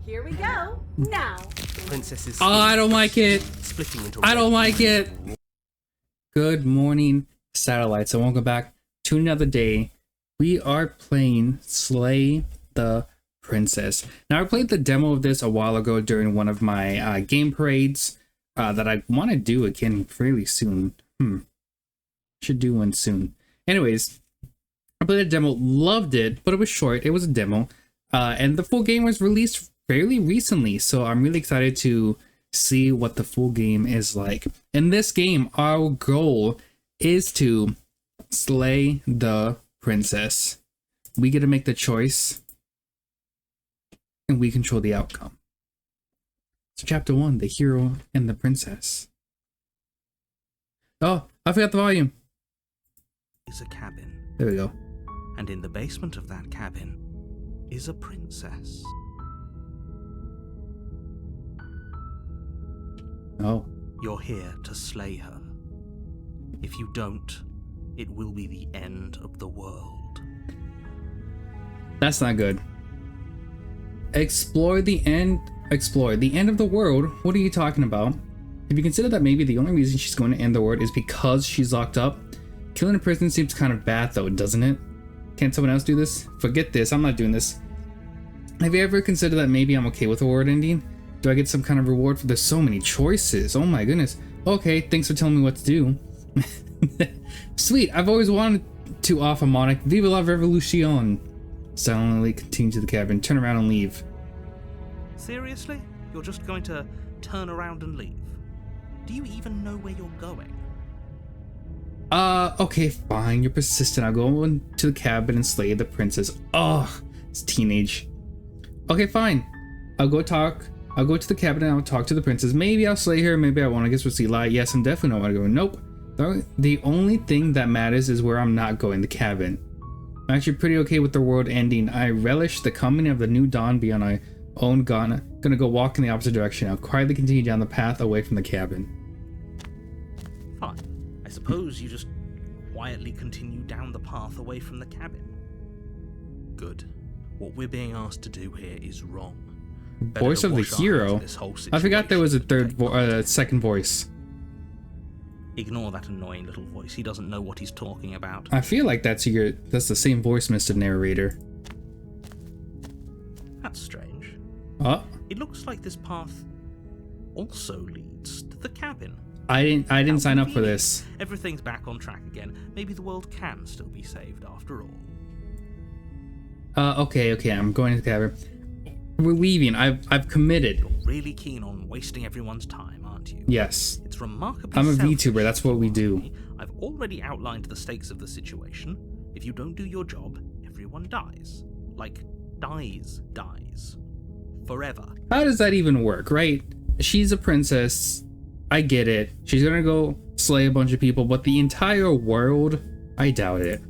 Here we go. Now. The princess's Oh, I don't like it. splitting into I don't red like it. Good morning, satellites, and welcome back to another day. We are playing Slay the Princess. Now, I played the demo of this a while ago during one of my game parades that I want to do again fairly soon. Should do one soon. Anyways, I played a demo, loved it, but it was short. It was a demo, and the full game was released fairly recently, so I'm really excited to see what the full game is like. In this game, our goal is to slay the princess. We get to make the choice, and we control the outcome. So chapter 1, the hero and the princess. Oh, I forgot the volume. Is a cabin, There we go. and in the basement of that cabin is a princess. Oh, You're here to slay her. If you don't, it will be the end of the world. that's not good. Explore the end of the world. What are you talking about? If you consider that maybe the only reason she's going to end the world is because she's locked up, killing a person seems kind of bad though, doesn't it? Can't someone else do this? Forget this, I'm not doing this. Have you ever considered that maybe I'm okay with the world ending? Do I get some kind of reward for there's so many choices? Oh my goodness. Okay, thanks for telling me what to do. Sweet, I've always wanted to off a monarch. Viva la revolution. Silently continue to the cabin, turn around and leave. Seriously? You're just going to turn around and leave? Do you even know where you're going? Okay, fine, you're persistent. I'll go into the cabin and slay the princess. Oh, it's teenage. Okay, fine. I'll go to the cabin and I'll talk to the princess. Maybe I'll slay her, maybe I won't. I guess we'll see. Lie. Yes, I'm definitely not want to go. Nope. The only thing that matters is where I'm not going, the cabin. I'm actually pretty okay with the world ending. I relish the coming of the new dawn beyond my own gonna go walk in the opposite direction. I'll quietly continue down the path away from the cabin. Fine. I suppose you just quietly continue down the path away from the cabin. Good. What we're being asked to do here is wrong. Better Voice to of the wash our hands hero. of this whole I forgot there was a situation second voice. Ignore that annoying little voice. He doesn't know what he's talking about. I feel like that's the same voice, Mr. Narrator. That's strange. Oh, It looks like this path also leads to the cabin. I didn't How sign up for convenient. this. Everything's back on track again. Maybe the world can still be saved after all. Okay, I'm going to the cabin. We're leaving. I've committed. You're really keen on wasting everyone's time, aren't you? Yes. It's remarkably I'm a selfish VTuber, that's what we do. I've already outlined the stakes of the situation. If you don't do your job, everyone dies. Like, dies. Forever. How does that even work, right? She's a princess. I get it. She's gonna go slay a bunch of people, but the entire world? I doubt it.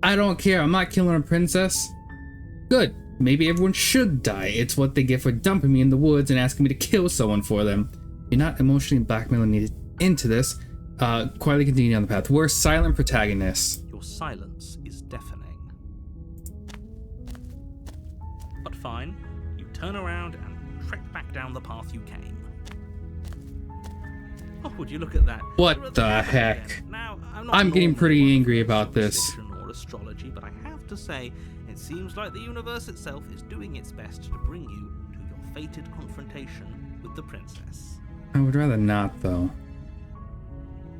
I don't care. I'm not killing a princess. Good. Maybe everyone should die. It's what they get for dumping me in the woods and asking me to kill someone for them. You're not emotionally blackmailing me into this. Quietly continue down the path. We're silent protagonists. Your silence is deafening. But fine, you turn around and trek back down the path you came. Oh, would you look at that? What You're at the cabin heck? again. Now, not I'm getting normally pretty one angry for about this. superstition or astrology, but I have to say, it seems like the universe itself is doing its best to bring you to your fated confrontation with the princess. I would rather not, though.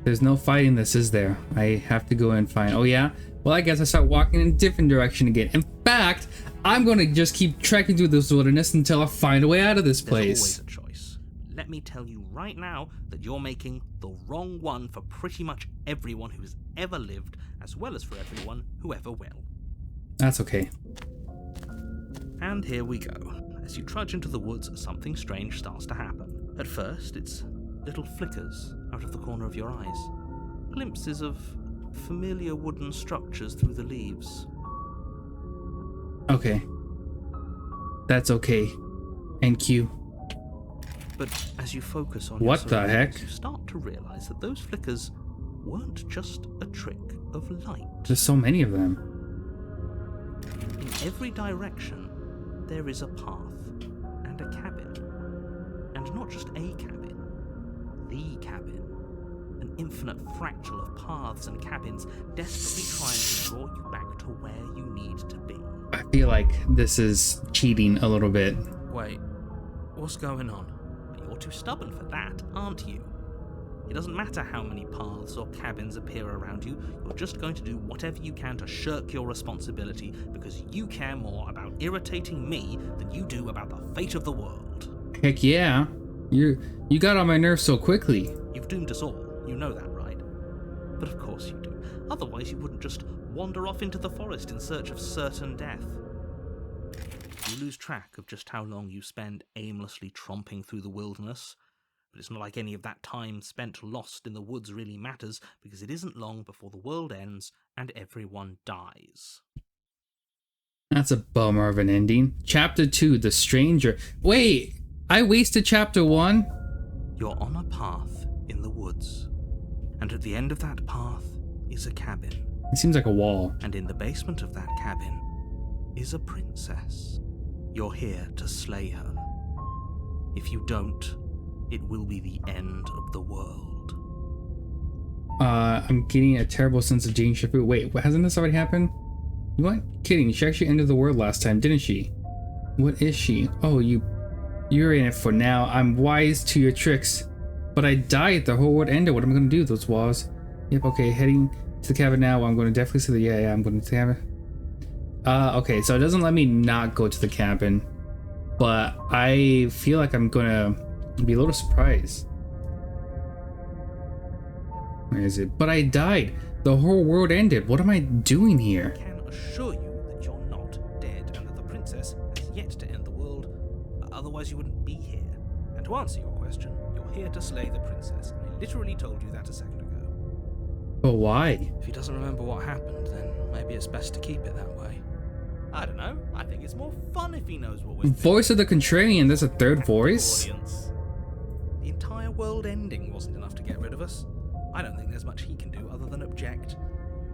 There's no fighting this, is there? I have to go and find... Oh, yeah? Well, I guess I start walking in a different direction again. In fact, I'm going to just keep trekking through this wilderness until I find a way out of this There's place. always a choice. Let me tell you right now that you're making the wrong one for pretty much everyone who has ever lived, as well as for everyone who ever will. That's okay. And here we go. As you trudge into the woods, something strange starts to happen. At first, it's little flickers out of the corner of your eyes. Glimpses of familiar wooden structures through the leaves. Okay. That's okay. And Q. But as you focus on What your the heck? surroundings, you start to realize that those flickers weren't just a trick of light. There's so many of them. In every direction, there is a path. a cabin. And not just a cabin, the cabin. An infinite fractal of paths and cabins desperately trying to draw you back to where you need to be. I feel like this is cheating a little bit. Wait, what's going on? You're too stubborn for that, aren't you? It doesn't matter how many paths or cabins appear around you, you're just going to do whatever you can to shirk your responsibility because you care more about irritating me than you do about the fate of the world. Heck yeah. You got on my nerves so quickly. You've doomed us all, you know that, right? But of course you do. Otherwise you wouldn't just wander off into the forest in search of certain death. You lose track of just how long you spend aimlessly tromping through the wilderness. But it's not like any of that time spent lost in the woods really matters, because it isn't long before the world ends and everyone dies. That's a bummer of an ending. Chapter 2, The Stranger. Wait, I wasted chapter 1? You're on a path in the woods, and at the end of that path is a cabin. It seems like a wall. And in the basement of that cabin is a princess. You're here to slay her. If you don't, it will be the end of the world. I'm getting a terrible sense of Jane Shifu. Wait, hasn't this already happened? You weren't kidding. She actually ended the world last time, didn't she? What is she? Oh, you're in it for now. I'm wise to your tricks. But I died. The whole world ended. What am I going to do? Those walls. Yep, okay. Heading to the cabin now. I'm going to definitely see the... Yeah, I'm going to the cabin. Okay, so it doesn't let me not go to the cabin. But I feel like I'm going to be a little surprised. Where is it? But I died. The whole world ended. What am I doing here? I can assure you that you're not dead and that the princess has yet to end the world. Otherwise you wouldn't be here. And to answer your question, you're here to slay the princess. I literally told you that a second ago. But why? If he doesn't remember what happened, then maybe it's best to keep it that way. I don't know. I think it's more fun if he knows what we're Voice of the Contrarian. There's a third voice? Audience. The entire world ending wasn't enough to get rid of us. I don't think there's much he can do other than object.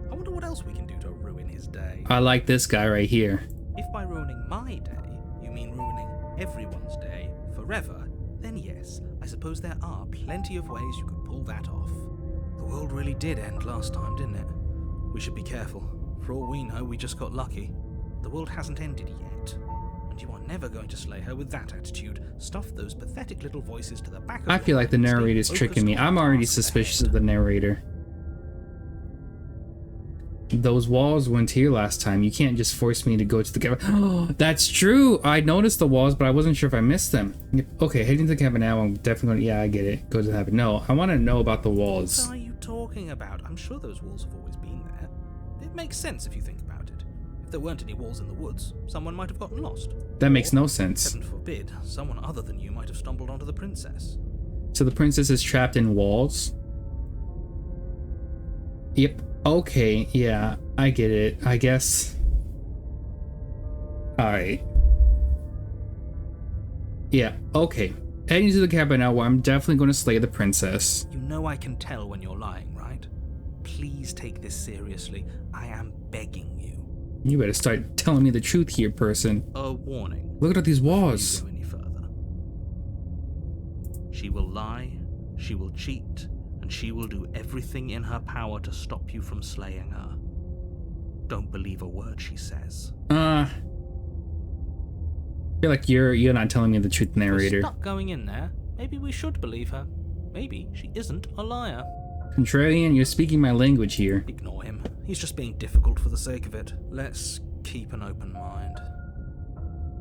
I wonder what else we can do to ruin his day. I like this guy right here. If by ruining my day, you mean ruining everyone's day forever, then yes, I suppose there are plenty of ways you could pull that off. The world really did end last time, didn't it? We should be careful. For all we know, we just got lucky. The world hasn't ended yet. And you are never going to slay her with that attitude. Stuff those pathetic little voices to the back of I your feel like the head and stay narrator's tricking me. focused on I'm the already task suspicious ahead. of the narrator. Those walls weren't here last time. You can't just force me to go to the cabin. Oh, that's true. I noticed the walls, but I wasn't sure if I missed them. Okay, heading to the cabin now. I'm definitely going to... Yeah, I get it. Go to the cabin. No, I want to know about the walls. What are you talking about? I'm sure those walls have always been there. It makes sense if you think about it. If there weren't any walls in the woods, someone might have gotten lost. That makes Or, no sense. Heaven forbid, someone other than you might have stumbled onto the princess. So the princess is trapped in walls? Yep. Okay, yeah, I get it, I guess. Alright. Yeah, okay. Heading to the cabin now where I'm definitely going to slay the princess. You know I can tell when you're lying, right? Please take this seriously. I am begging you. You better start telling me the truth here, person. A warning. Look at these Before walls. you go any further. She will lie, she will cheat, and she will do everything in her power to stop you from slaying her. Don't believe a word she says. I feel like you're not telling me the truth, narrator. We're stuck going in there. Maybe we should believe her. Maybe she isn't a liar. Contrarian, you're speaking my language here. Ignore him. He's just being difficult for the sake of it. Let's keep an open mind.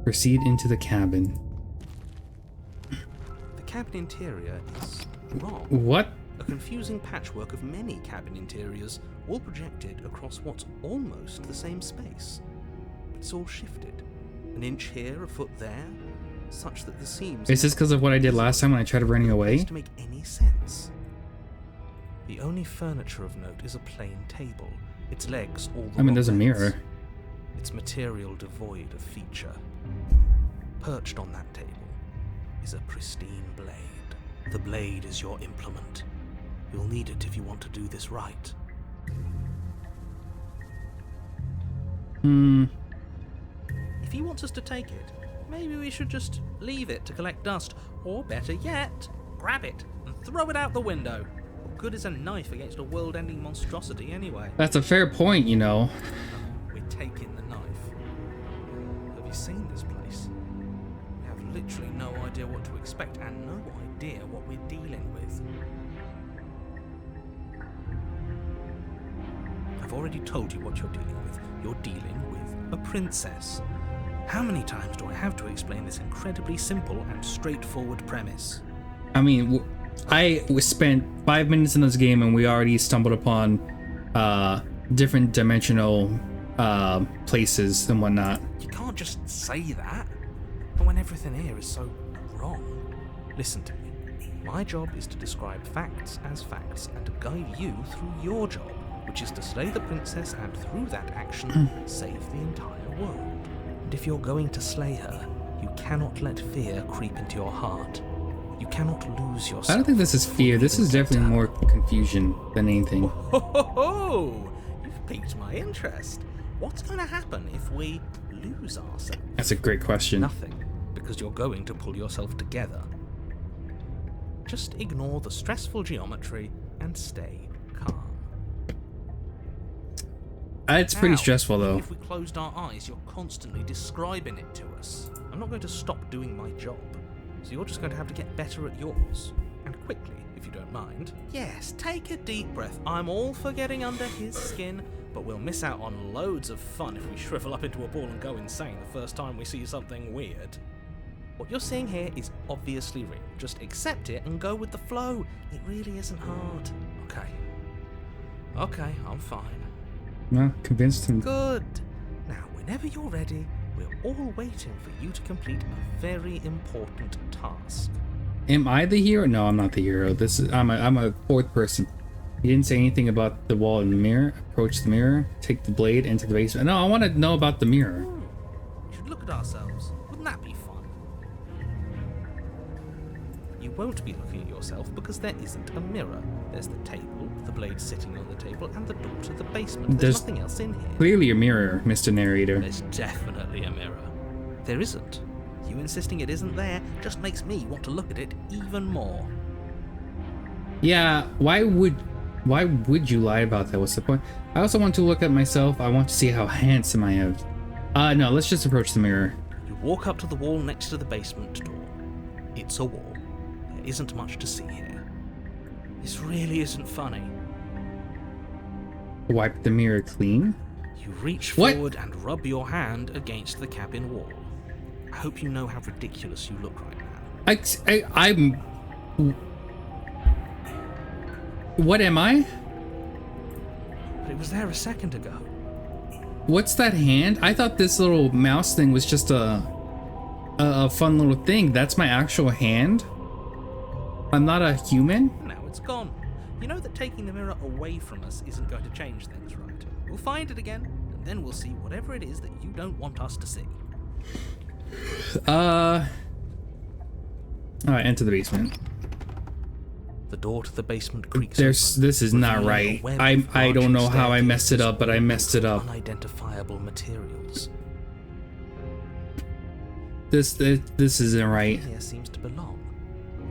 Proceed into the cabin. The cabin interior is wrong. What? A confusing patchwork of many cabin interiors, all projected across what's almost the same space. But it's all shifted. An inch here, a foot there, such that the seams... Is this because of what I did last time when I tried running away? ...to make any sense. The only furniture of note is a plain table, its legs all the I mean, there's a wrong lengths, mirror. its material devoid of feature. Perched on that table is a pristine blade. The blade is your implement. You'll need it if you want to do this right. If he wants us to take it, Maybe we should just leave it to collect dust, or better yet, grab it and throw it out the window. What good is a knife against a world-ending monstrosity anyway? That's a fair point, you know. We're taking the knife. Have you seen this place? We have literally no idea what to expect and no idea what we're dealing with. I've already told you what you're dealing with. You're dealing with a princess. How many times do I have to explain this incredibly simple and straightforward premise? I mean, I spent 5 minutes in this game and we already stumbled upon different dimensional places and whatnot. You can't just say that, but when everything here is so wrong. Listen to me. My job is to describe facts as facts and to guide you through your job, which is to slay the princess and through that action save the entire world. And if you're going to slay her, you cannot let fear creep into your heart. You cannot lose yourself. I don't think this is fear. This is definitely more confusion than anything. Ho! You've piqued my interest. What's going to happen if we lose ourselves? That's a great question. Nothing, because you're going to pull yourself together. Just ignore the stressful geometry and stay calm. It's pretty Now, stressful though. If we closed our eyes, you're constantly describing it to us. I'm not going to stop doing my job, so you're just going to have to get better at yours. And quickly, if you don't mind. Yes, take a deep breath. I'm all for getting under his skin, but we'll miss out on loads of fun if we shrivel up into a ball and go insane the first time we see something weird. What you're seeing here is obviously real. Just accept it and go with the flow. It really isn't hard. Okay, I'm fine. No, convinced him. Good. Now, whenever you're ready, we're all waiting for you to complete a very important task. Am I the hero? No, I'm not the hero. I'm a fourth person. He didn't say anything about the wall and the mirror. Approach the mirror. Take the blade into the basement. No, I want to know about the mirror. We should look at ourselves. Wouldn't that be fun? You won't be looking at yourself because there isn't a mirror. There's the table, the blade sitting on the table, and the door to the basement. There's nothing else in here. Clearly a mirror, Mr. Narrator. There's definitely a mirror. There isn't. You insisting it isn't there just makes me want to look at it even more. Yeah, why would you lie about that? What's the point? I also want to look at myself. I want to see how handsome I am. No, let's just approach the mirror. You walk up to the wall next to the basement door. It's a wall. There isn't much to see here. This really isn't funny. Wipe the mirror clean? You reach What? forward and rub your hand against the cabin wall. I hope you know how ridiculous you look right now. I'm... What am I? But it was there a second ago. What's that hand? I thought this little mouse thing was just a fun little thing. That's my actual hand? I'm not a human? Now it's gone. You know that taking the mirror away from us isn't going to change things, right? We'll find it again, and then we'll see whatever it is that you don't want us to see. Alright, enter the basement. The door to the basement creaks This is not right. I don't know how I messed it up, but I messed it up. Unidentifiable materials. This isn't right. Here seems to belong.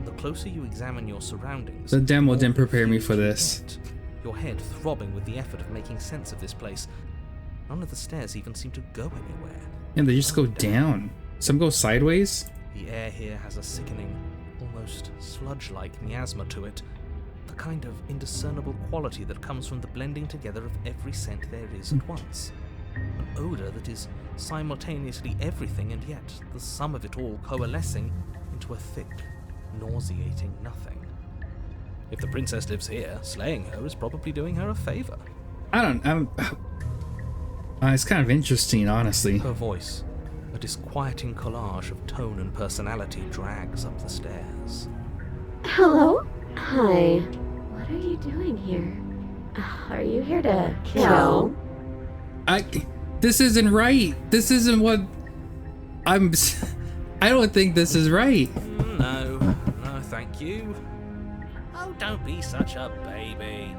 The closer you examine your surroundings, The demo more didn't prepare me confused for you this. get. Your head throbbing with the effort of making sense of this place. None of the stairs even seem to go anywhere. And they just go down. Some go sideways. The air here has a sickening, almost sludge-like miasma to it. The kind of indiscernible quality that comes from the blending together of every scent there is at once. An odour that is simultaneously everything and yet the sum of it all coalescing into a thick, nauseating nothing. If the princess lives here, slaying her is probably doing her a favour. It's kind of interesting, honestly. Her voice, a disquieting collage of tone and personality, drags up the stairs. Hello? Hi. What are you doing here? Are you here to kill? This isn't right. This isn't what I don't think this is right. No, thank you. Oh, don't be such a baby.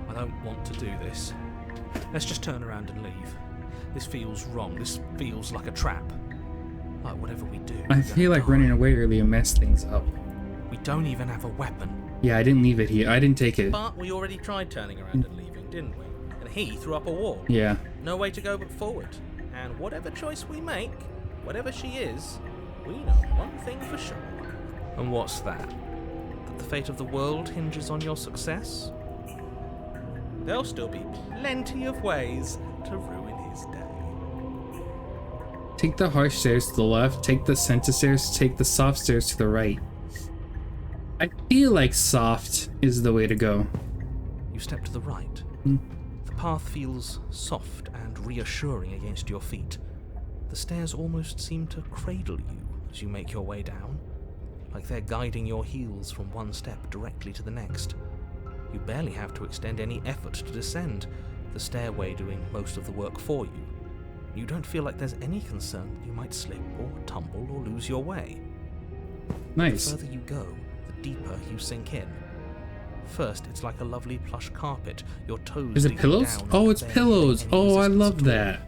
I don't want to do this. Let's just turn around and leave. This feels wrong. This feels like a trap. Like whatever we do, I we're feel gonna like die. running away earlier messed things up. We don't even have a weapon. Yeah, I didn't leave it here. I didn't take it. But we already tried turning around and leaving, didn't we? And he threw up a wall. Yeah. No way to go but forward. And whatever choice we make, whatever she is, we know one thing for sure. And what's that? That the fate of the world hinges on your success? There'll still be plenty of ways to ruin his day. Take the harsh stairs to the left, take the center stairs, take the soft stairs to the right. I feel like soft is the way to go. You step to the right. The path feels soft and reassuring against your feet. The stairs almost seem to cradle you as you make your way down, like they're guiding your heels from one step directly to the next. You barely have to extend any effort to descend, the stairway doing most of the work for you. You don't feel like there's any concern that you might slip or tumble or lose your way. Nice. The further you go, the deeper you sink in. First, it's like a lovely plush carpet, your toes Is it leading pillows? down Oh, and it's barely pillows. any Oh, I resistance love at all. that.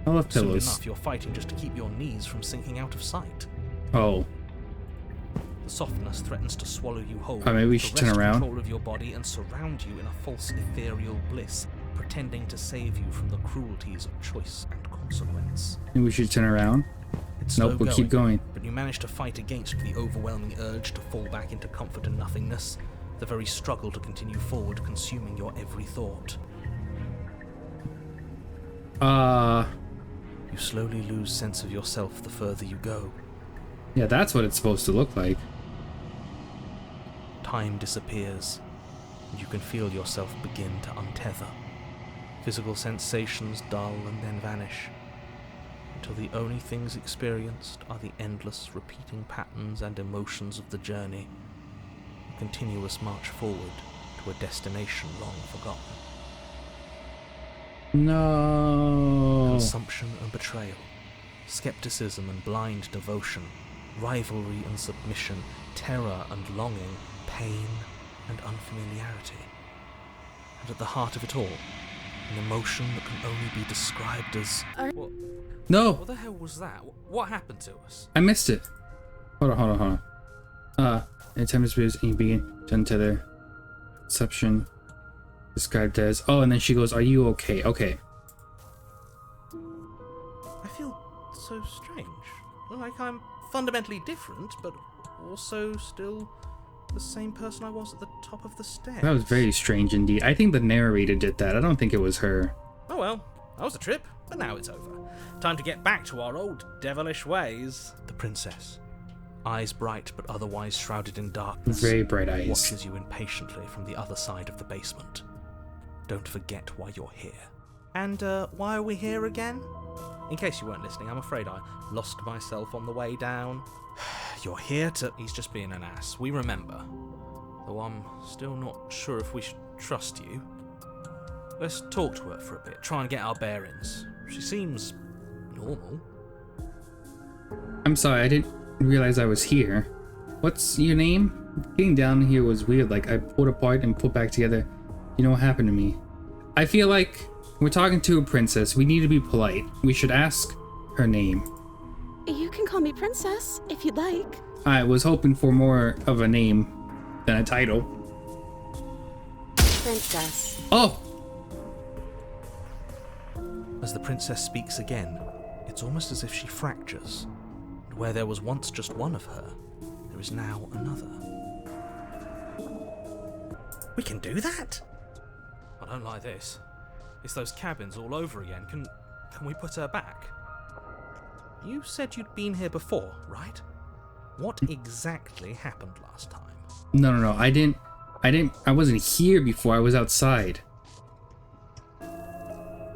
I love Soon pillows. enough, you're fighting just to keep your knees from sinking out of sight. Oh, The softness threatens to swallow you whole, Oh, maybe we to should turn wrest around. control of your body and surround you in a false ethereal bliss, pretending to save you from the cruelties of choice and consequence. maybe we should turn around. It's Nope, slow we'll keep going. but you manage to fight against the overwhelming urge to fall back into comfort and nothingness, the very struggle to continue forward consuming your every thought. You slowly lose sense of yourself the further you go. Yeah, that's what it's supposed to look like. Time disappears, and you can feel yourself begin to untether. Physical sensations dull and then vanish, until the only things experienced are the endless repeating patterns and emotions of the journey, a continuous march forward to a destination long forgotten. No. Consumption and betrayal, skepticism and blind devotion, rivalry and submission, terror and longing, pain and unfamiliarity. And at the heart of it all, an emotion that can only be described as... What No, the hell was that? What happened to us? I missed it. Hold on. Anytime this is you begin to untether. Conception. Described as. Oh, and then she goes, "Are you okay?" Okay. I feel so strange. Like I'm fundamentally different, but also still the same person I was at the top of the stairs. That was very strange indeed. I think the narrator did that. I don't think it was her. Oh well, that was a trip, but now it's over. Time to get back to our old devilish ways. The princess, eyes bright but otherwise shrouded in darkness, Very bright eyes. watches you impatiently from the other side of the basement. Don't forget why you're here. And why are we here again? In case you weren't listening, I'm afraid I lost myself on the way down. You're here to... He's just being an ass. We remember. Though I'm still not sure if we should trust you. Let's talk to her for a bit, try and get our bearings. She seems normal. I'm sorry, I didn't realize I was here. What's your name? Getting down here was weird. Like, I pulled apart and put back together. You know what happened to me? I feel like we're talking to a princess. We need to be polite. We should ask her name. You can call me Princess if you'd like. I was hoping for more of a name than a title. Princess. Oh! As the princess speaks again, it's almost as if she fractures. And where there was once just one of her, there is now another. We can do that? I don't like this. It's those cabins all over again. Can we put her back? You said you'd been here before, right? What exactly happened last time? No. I wasn't here before. I was outside.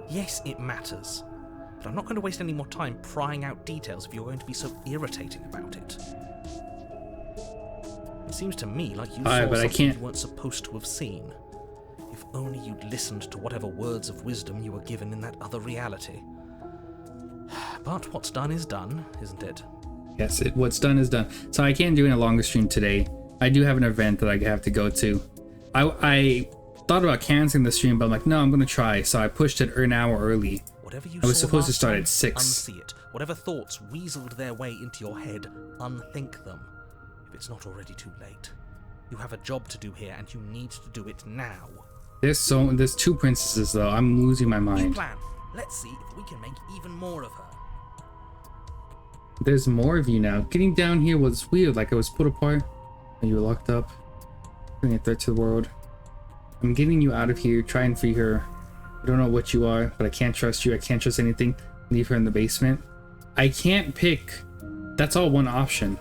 Yes, it matters. But I'm not going to waste any more time prying out details if you're going to be so irritating about it. It seems to me like you saw but I something can't- you weren't supposed to have seen. If only you'd listened to whatever words of wisdom you were given in that other reality. But what's done is done, isn't it? Yes, what's done is done. So I can't do a longer stream today. I do have an event that I have to go to. I thought about canceling the stream, but I'm like, no, I'm going to try. So I pushed it an hour early. Whatever you I was saw supposed to last start time, at 6. unsee it. Whatever thoughts weaseled their way into your head, unthink them. If it's not already too late. You have a job to do here, and you need to do it now. There's 2 princesses though. I'm losing my New mind. plan. Let's see if we can make even more of her. There's more of you now. Getting down here was weird, like I was put apart. And you were locked up. Bring a threat to the world. I'm getting you out of here. Try and free her. I don't know what you are, but I can't trust you. I can't trust anything. Leave her in the basement. I can't pick. That's all one option.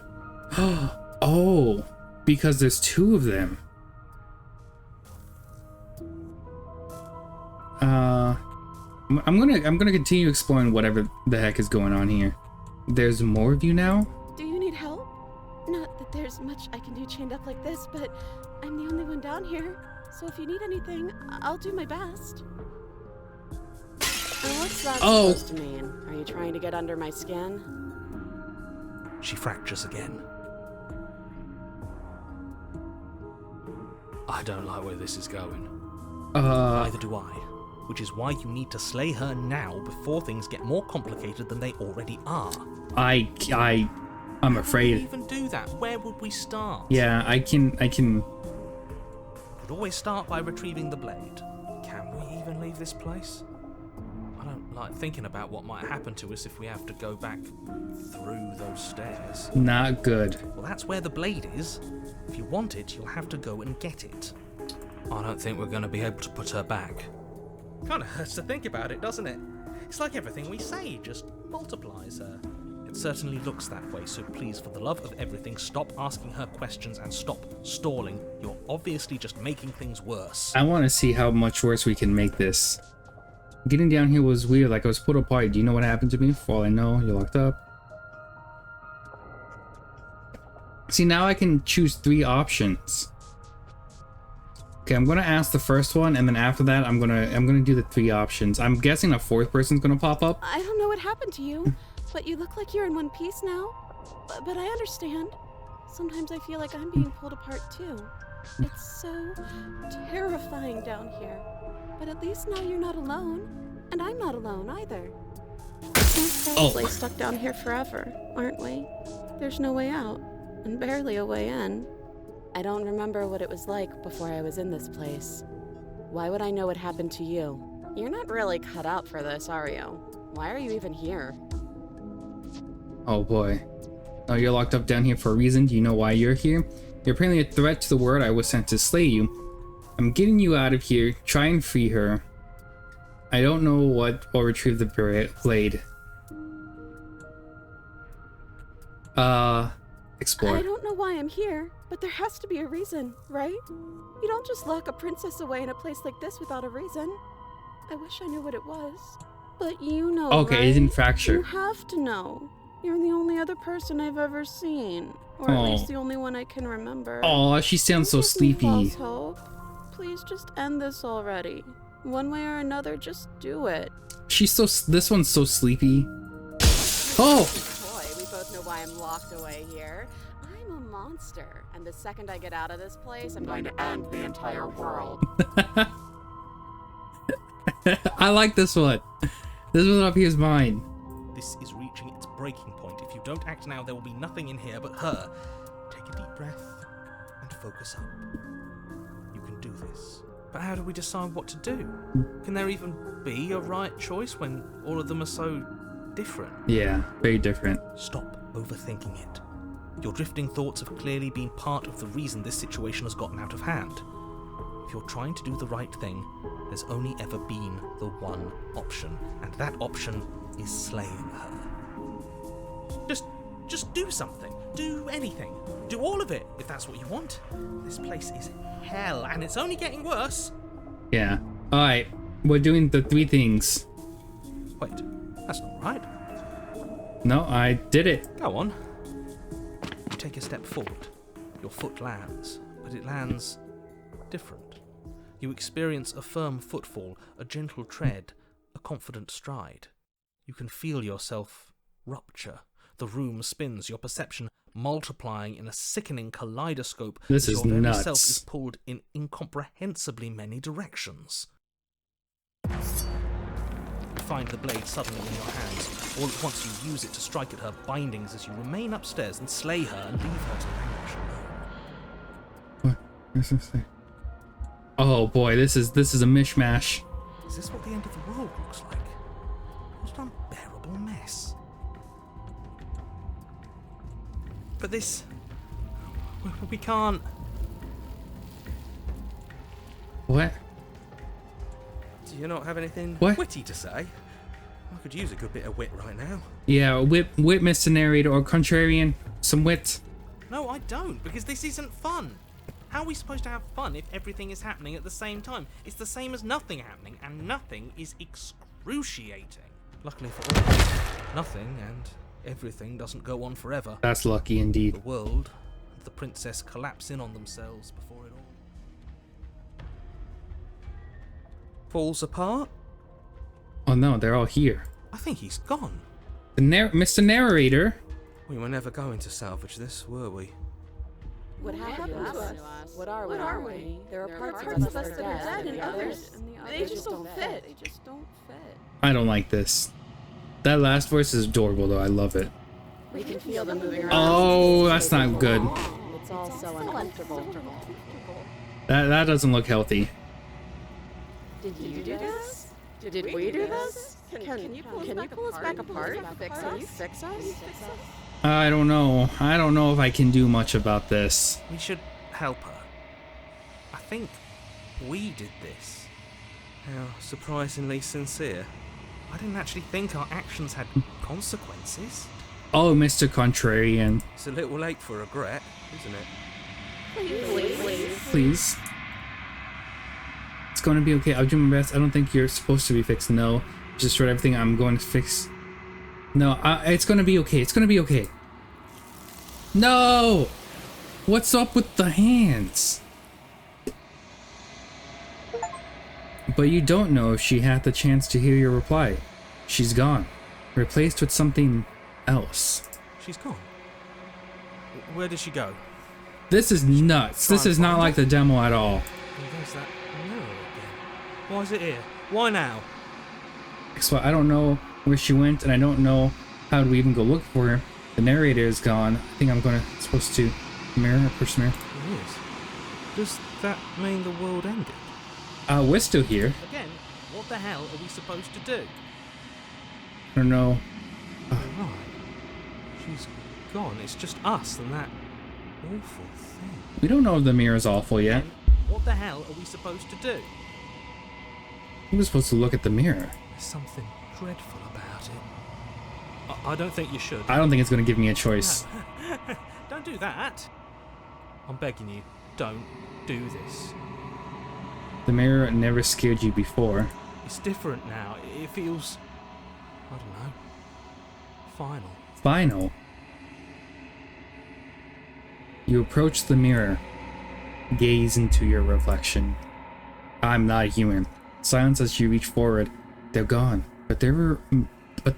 Oh, because there's 2 of them. I'm gonna continue exploring whatever the heck is going on here. There's more of you now? Do you need help? Not that there's much I can do chained up like this, but I'm the only one down here. So if you need anything, I'll do my best. What's that supposed to mean? Are you trying to get under my skin? She fractures again. I don't like where this is going. Neither do I. Which is why you need to slay her now before things get more complicated than they already are. I'm How would afraid. we even do that? Where would we start? Yeah, I can. We'd always start by retrieving the blade. Can we even leave this place? I don't like thinking about what might happen to us if we have to go back through those stairs. Not good. Well, that's where the blade is. If you want it, you'll have to go and get it. I don't think we're going to be able to put her back. Kind of hurts to think about it, doesn't it? It's like everything we say just multiplies her. It certainly looks that way, so please, for the love of everything, stop asking her questions and stop stalling. You're obviously just making things worse. I want to see how much worse we can make this. Getting down here was weird, like I was put apart. Do you know what happened to me? For all I know, you're locked up. See, now I can choose 3 options. Okay, I'm gonna ask the first one, and then after that, I'm gonna do the 3 options. I'm guessing a 4th person's gonna pop up. I don't know what happened to you, but you look like you're in one piece now. But I understand. Sometimes I feel like I'm being pulled apart too. It's so terrifying down here. But at least now you're not alone, and I'm not alone either. We're probably stuck down here forever, aren't we? There's no way out, and barely a way in. I don't remember what it was like before I was in this place. Why would I know what happened to you? You're not really cut out for this, are you? Why are you even here? Oh boy. Oh, you're locked up down here for a reason. Do you know why you're here? You're apparently a threat to the world. I was sent to slay you. I'm getting you out of here. Try and free her. I don't know what or retrieve the blade. Explore. I don't know why I'm here, but there has to be a reason, right? You don't just lock a princess away in a place like this without a reason. I wish I knew what it was. But you know, Okay, right? it didn't fracture. You have to know. You're the only other person I've ever seen. Or at least the only one I can remember. Oh, she sounds so Don't give me sleepy. false hope. Please just end this already. One way or another, just do it. This one's so sleepy. Oh! Boy, we both know why I'm locked away here. I'm a monster, and the second I get out of this place, I'm going to end the entire world. I like this one. This one up here is mine. This is reaching its breaking point. If you don't act now, there will be nothing in here but her. Take a deep breath and focus up. You can do this. But how do we decide what to do? Can there even be a right choice when all of them are so different? Yeah, very different. Stop overthinking it. Your drifting thoughts have clearly been part of the reason this situation has gotten out of hand. If you're trying to do the right thing, there's only ever been the one option, and that option is slaying her. Just do something. Do anything. Do all of it, if that's what you want. This place is hell, and it's only getting worse. Yeah. Alright, we're doing the 3 things. Wait, that's not right. No, I did it. Go on. You take a step forward. Your foot lands, but it lands different. You experience a firm footfall, a gentle tread, a confident stride. You can feel yourself rupture. The room spins, your perception multiplying in a sickening kaleidoscope. This as is your very nuts. self is pulled in incomprehensibly many directions. find the blade suddenly in your hands. All at once you use it to strike at her bindings as you remain upstairs and slay her and leave her to languish alone. What? What's this thing? Oh boy, this is a mishmash. Is this what the end of the world looks like? What an unbearable mess. But this... we can't... What? Do you not have anything What? witty to say? I could use a good bit of wit right now. Yeah, wit, Mr. Narrator, or contrarian, some wit. No, I don't, because this isn't fun. How are we supposed to have fun if everything is happening at the same time? It's the same as nothing happening, and nothing is excruciating. Luckily for all of us, nothing and everything doesn't go on forever. That's lucky indeed. The world and the princess collapse in on themselves before it all falls apart. Oh no, they're all here. I think he's gone. Mr. Narrator. We were never going to salvage this, were we? What happened to us? What are we? There are parts of us that are dead and others, they just don't fit. They just don't fit. I don't like this. That last voice is adorable though. I love it. We can feel them moving around. Oh, that's not good. It's all so uncomfortable. That doesn't look healthy. Did you do this? Did we do this? Can you pull us back apart? Can you fix us? I don't know. I don't know if I can do much about this. We should help her. I think we did this. How surprisingly sincere. I didn't actually think our actions had consequences. Oh, Mr. Contrarian. It's a little late for regret, isn't it? Please. Please. It's going to be okay. I'll do my best. I don't think you're supposed to be fixed. No. Just destroyed everything. I'm going to fix. No, it's going to be okay. It's going to be okay. No! What's up with the hands? But you don't know if she had the chance to hear your reply. She's gone. Replaced with something else. She's gone. Where did she go? This is nuts. This is not like the demo at all. And there's that mirror again. Why is it here? Why now? So I don't know where she went, and I don't know how do we even go look for her. The narrator is gone. I think I'm supposed to mirror, push mirror. It is. Does that mean the world ended? We're still here. Again, what the hell are we supposed to do? I don't know. Right. She's gone. It's just us and that awful thing. We don't know if the mirror is awful yet. Again, what the hell are we supposed to do? We were supposed to look at the mirror. There's something dreadful about it. I don't think you should. I don't think it's going to give me a choice. Don't do that. I'm begging you, don't do this. The mirror never scared you before. It's different now. It feels, I don't know, final. Final. You approach the mirror. Gaze into your reflection. I'm not human. Silence as you reach forward. They're gone, but the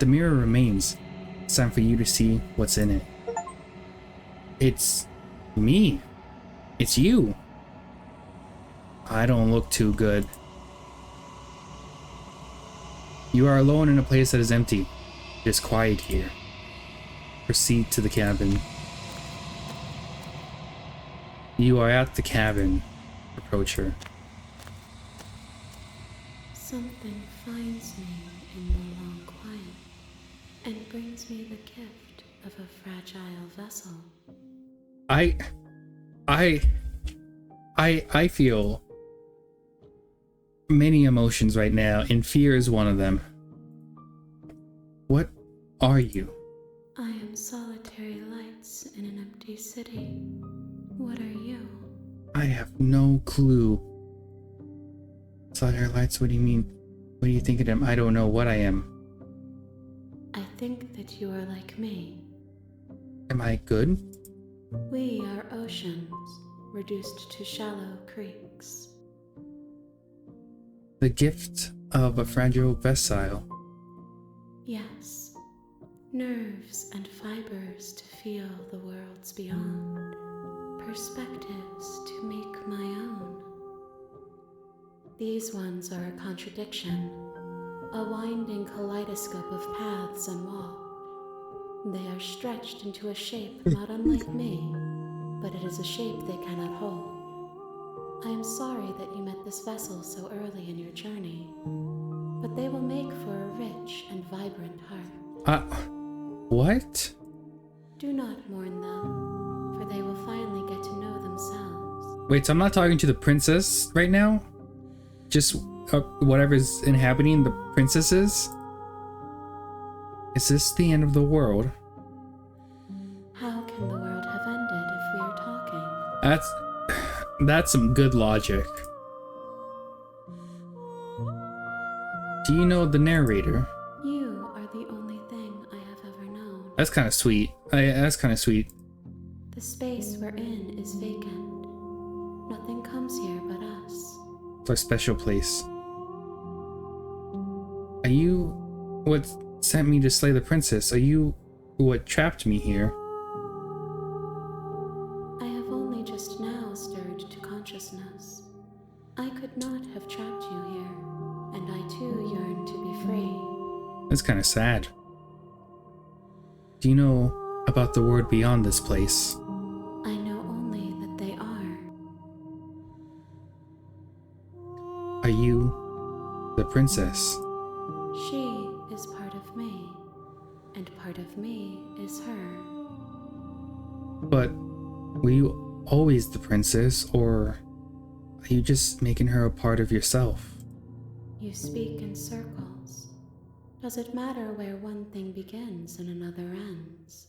mirror remains. It's time for you to see what's in it. It's me. It's you. I don't look too good. You are alone in a place that is empty. It is quiet here. Proceed to the cabin. You are at the cabin. Approach her. Something finds me in the long quiet and brings me the gift of a fragile vessel. I feel many emotions right now, and fear is one of them. What are you? I am solitary lights in an empty city. What are you? I have no clue. Solitary lights, what do you mean? What do you think of them? I don't know what I am. I think that you are like me. Am I good? We are oceans, reduced to shallow creeks. The gift of a fragile vessel. Yes, nerves and fibers to feel the worlds beyond, perspectives to make my own. These ones are a contradiction, a winding kaleidoscope of paths and walls. They are stretched into a shape not unlike me, but it is a shape they cannot hold. I am sorry that you met this vessel so early in your journey, but they will make for a rich and vibrant heart. What? Do not mourn them, for they will finally get to know themselves. Wait, so I'm not talking to the princess right now? Just whatever's inhabiting the princesses? Is this the end of the world? How can the world have ended if we are talking? That's some good logic. Do you know the narrator? You are the only thing I have ever known. That's kind of sweet. That's kind of sweet. The space we're in is vacant. Nothing comes here but us. It's our special place. Are you what sent me to slay the princess? Are you what trapped me here? I have only just now stirred to consciousness. I could not have trapped you here, and I too yearn to be free. That's kind of sad. Do you know about the world beyond this place? I know only that they are. Are you the princess? She is part of me, and part of me is her. But were you always the princess, or are you just making her a part of yourself? You speak in circles. Does it matter where one thing begins and another ends?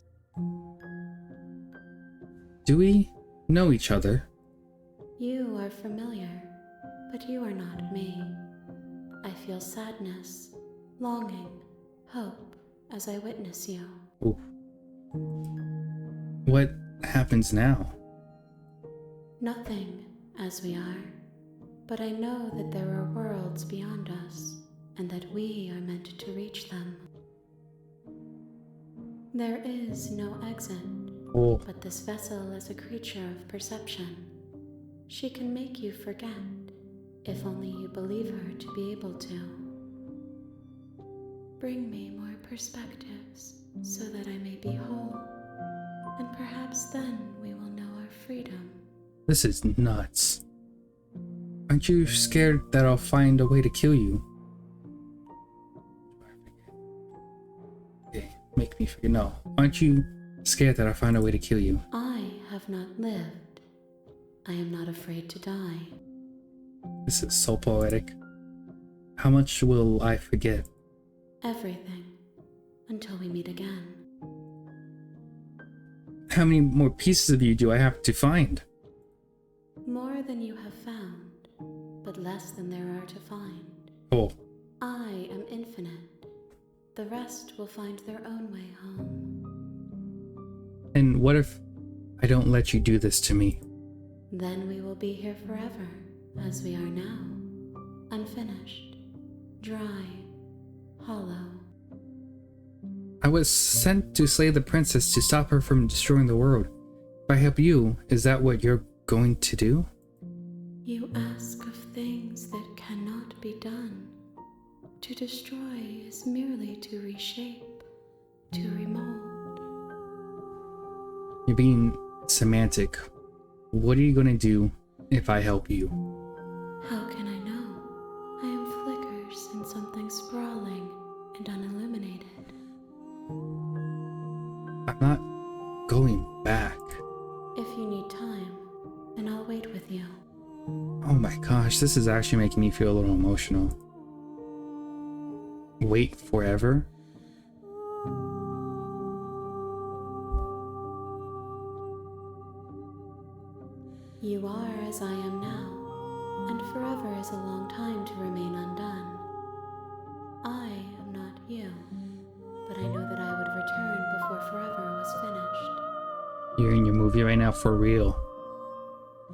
Do we know each other? You are familiar, but you are not me. I feel sadness, longing, hope as I witness you. Ooh. What happens now? Nothing, as we are, but I know that there are worlds beyond us, and that we are meant to reach them. There is no exit, Oh, but this vessel is a creature of perception. She can make you forget, if only you believe her to be able to. Bring me more perspectives, so that I may be whole, and perhaps then we will know our freedom. this is nuts. Aren't you scared that I'll find a way to kill you? Okay, make me forget. No. Aren't you scared that I'll find a way to kill you? I have not lived. I am not afraid to die. This is so poetic. How much will I forget? Everything, until we meet again. How many more pieces of you do I have to find? More than you have found, but less than there are to find. Oh, I am infinite. The rest will find their own way home. and what if I don't let you do this to me? Then we will be here forever, as we are now. Unfinished, dry, hollow. I was sent to slay the princess to stop her from destroying the world. If I help you, is that what you're going to do? You ask of things that cannot be done. To destroy is merely to reshape, to remold. You're being semantic. What are you going to do if I help you? How can I know? I am flickers in something sprawling and unilluminated. I'm not going back. If you need time, then I'll wait with you. Oh my gosh, this is actually making me feel a little emotional. Wait forever? You are as I am now, and forever is a long time to remain undone. I am not you, but I know that I would return before forever was finished. You're in your movie right now for real.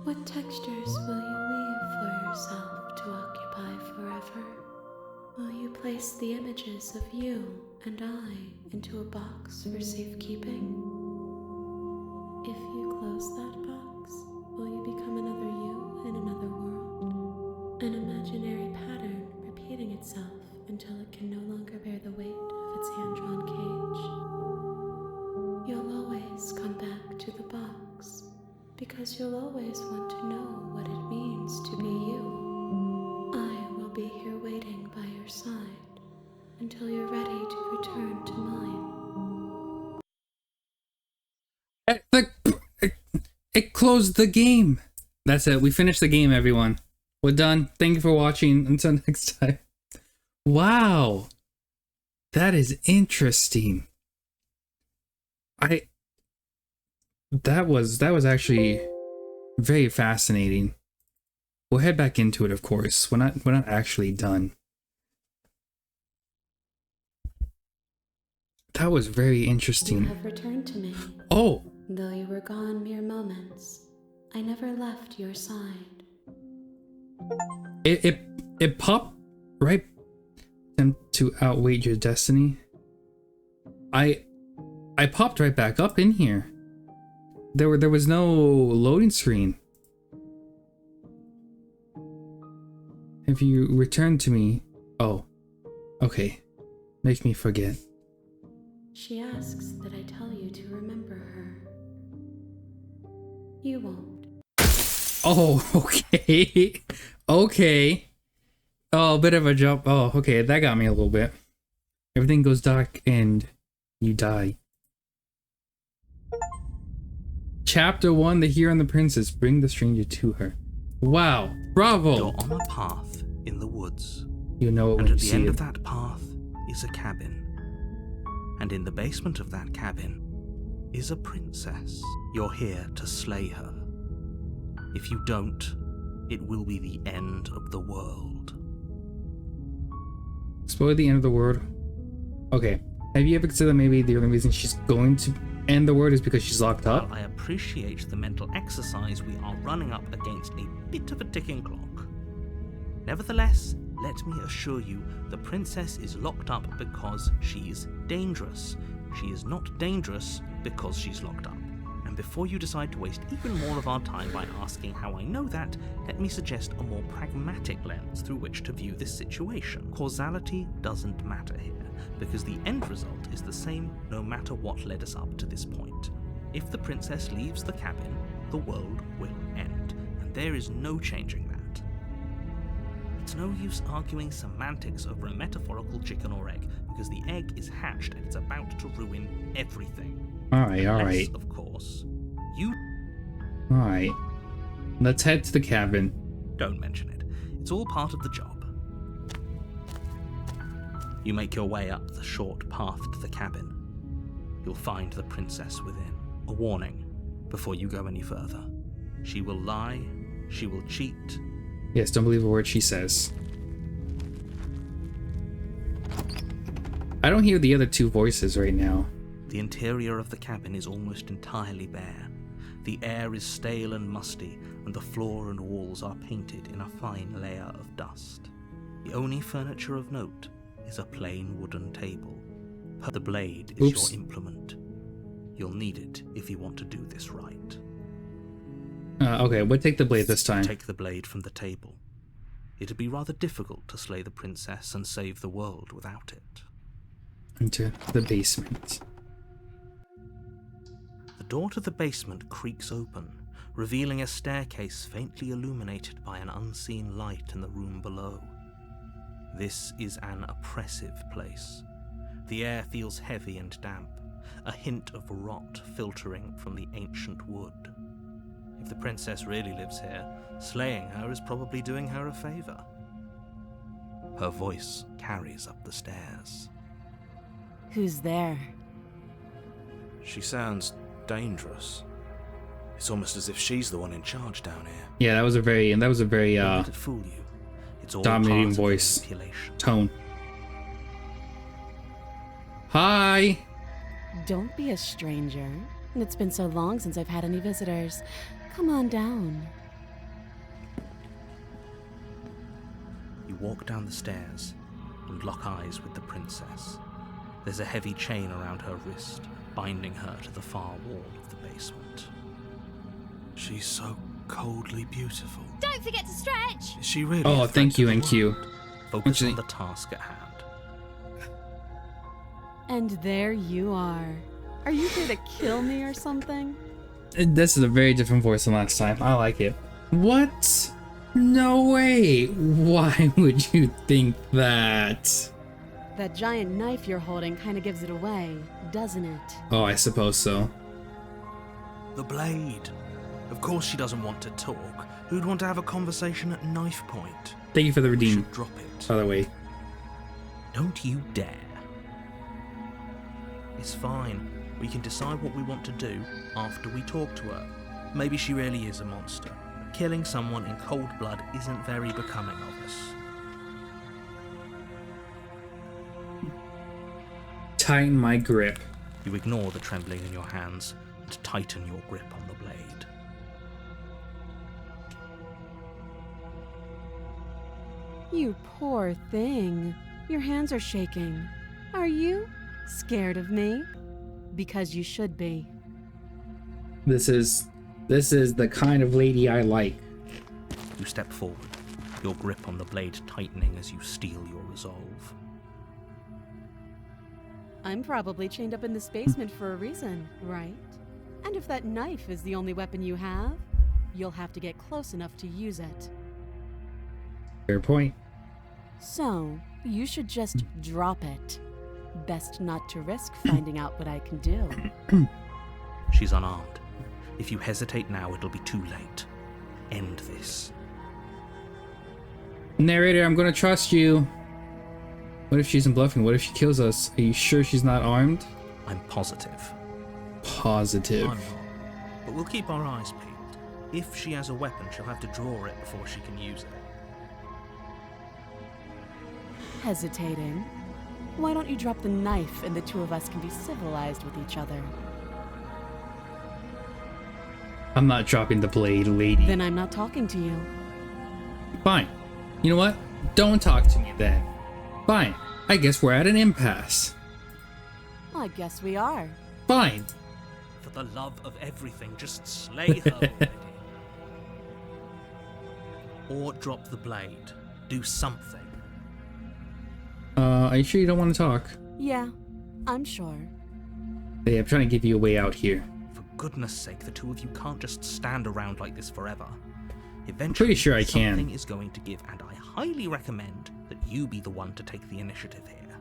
What textures will you weave for yourself to occupy forever? Will you place the images of you and I into a box for safekeeping? If you close that box, will you become another you in another world? An imaginary pattern repeating itself until it can because you'll always want to know what it means to be you. I will be here waiting by your side until you're ready to return to mine. It closed the game. That's it. We finished the game, everyone. We're done. Thank you for watching. Until next time. Wow. That is interesting. That was actually very fascinating. We'll head back into it, of course. We're not actually done. That was very You interesting. have returned to me. Oh, Though you were gone mere moments, I never left your side. it popped right. Attempt to outweigh your destiny. I popped right back up in here. There was no loading screen. If you return to me, oh, okay, make me forget. She asks that I tell you to remember her. You won't. Oh, okay, okay. Oh, a bit of a jump. Oh, okay, that got me a little bit. Everything goes dark and you die. Chapter 1, The Hero and the Princess. Bring the stranger to her. Wow, bravo! You're on a path in the woods, You know it when and you at the see end it. of that path is a cabin. And in the basement of that cabin is a princess. You're here to slay her. If you don't, it will be the end of the world. Spoil the end of the world. Okay. Have you ever considered maybe the only reason she's going to end the world is because she's locked up? While I appreciate the mental exercise, we are running up against a bit of a ticking clock. Nevertheless, let me assure you, the princess is locked up because she's dangerous. She is not dangerous because she's locked up. And before you decide to waste even more of our time by asking how I know that, let me suggest a more pragmatic lens through which to view this situation. Causality doesn't matter here, because the end result is the same no matter what led us up to this point. If the princess leaves the cabin, the world will end, and there is no changing that. It's no use arguing semantics over a metaphorical chicken or egg, because the egg is hatched and it's about to ruin everything. Alright, Unless, alright. of course, you Alright. Let's head to the cabin. don't mention it. It's all part of the job. You make your way up the short path to the cabin. You'll find the princess within. A warning before you go any further. She will lie, she will cheat. Yes, don't believe a word she says. I don't hear the other two voices right now. The interior of the cabin is almost entirely bare. The air is stale and musty, and the floor and walls are painted in a fine layer of dust. The only furniture of note is a plain wooden table. The blade is Oops. your implement. You'll need it if you want to do this right. Okay, we'll take the blade this time. Take the blade from the table. It'd be rather difficult to slay the princess and save the world without it. Into the basement. The door to the basement creaks open, revealing a staircase faintly illuminated by an unseen light in the room below. This is an oppressive place. The air feels heavy and damp, a hint of rot filtering from the ancient wood. If the princess really lives here, slaying her is probably doing her a favor. Her voice carries up the stairs. Who's there? She sounds dangerous. It's almost as if she's the one in charge down here. Yeah, that was a very Don't let it fool you. It's all dominating part of voice. manipulation. tone. Hi! Don't be a stranger. It's been so long since I've had any visitors. Come on down. You walk down the stairs and lock eyes with the princess. There's a heavy chain around her wrist, binding her to the far wall of the basement. She's so coldly beautiful. Don't forget to stretch! Is she really? Oh, a threat thank to you, the NQ. world? Focus Actually- on the task at hand. And there you are. Are you here to kill me or something? This is a very different voice than last time. I like it. What? No way. Why would you think that? That giant knife you're holding kind of gives it away, doesn't it? Oh, I suppose so. The blade. Of course she doesn't want to talk. Who'd want to have a conversation at knife point? Thank you for the We redeem, should drop it. by the way. Don't you dare. It's fine. We can decide what we want to do after we talk to her. Maybe she really is a monster. But killing someone in cold blood isn't very becoming of us. Tighten my grip. You ignore the trembling in your hands and tighten your grip on the blade. You poor thing. Your hands are shaking. Are you scared of me? Because you should be. This is the kind of lady I like. You step forward, your grip on the blade tightening as you steel your resolve. I'm probably chained up in this basement for a reason, right? And if that knife is the only weapon you have, you'll have to get close enough to use it. Fair point. So, you should just drop it. Best not to risk finding out what I can do. She's unarmed. If you hesitate now, it'll be too late. End this. Narrator, I'm gonna trust you. What if she's in bluffing? What if she kills us? Are you sure she's not armed? I'm positive. Positive. I'm not. But we'll keep our eyes peeled. If she has a weapon, she'll have to draw it before she can use it. Hesitating? Why don't you drop the knife and the two of us can be civilized with each other? I'm not dropping the blade, lady. Then I'm not talking to you. Fine. You know what? Don't talk to me then. Fine. I guess we're at an impasse. I guess we are. Fine. For the love of everything, just slay her already. Or drop the blade. Do something. Are you sure you don't want to talk? Yeah, I'm sure. Hey, I'm trying to give you a way out here. For goodness sake, the two of you can't just stand around like this forever. Eventually, Pretty sure I can. something is going to give, and I highly recommend that you be the one to take the initiative here.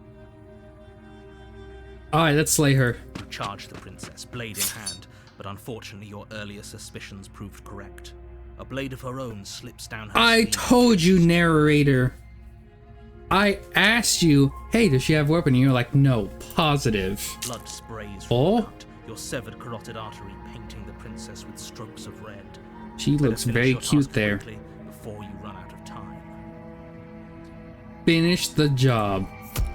Alright, let's slay her. You charge the princess, blade in hand, but unfortunately your earlier suspicions proved correct. A blade of her own slips down her I sleeve. told you, narrator. I asked you, hey, does she have a weapon? And you're like, no, positive. Blood sprays from Oh? the cut, your severed carotid artery painting the princess with strokes of red. She Better looks finish very your cute task there. quickly before you run out of time. Finish the job.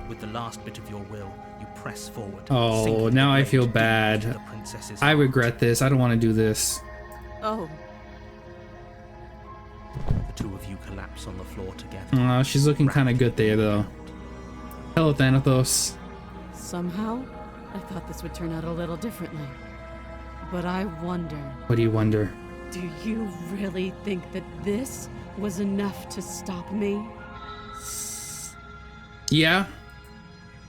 With the last bit of your will, you press forward. Oh, sinking now the I blade feel deep bad. into the princess's I heart. regret this. I don't want to do this. Oh, The two of you collapse on the floor together. She's looking kind of good there, though. Hello, Thanatos. somehow, I thought this would turn out a little differently. But I wonder, What do you wonder? do you really think that this was enough to stop me? Yeah?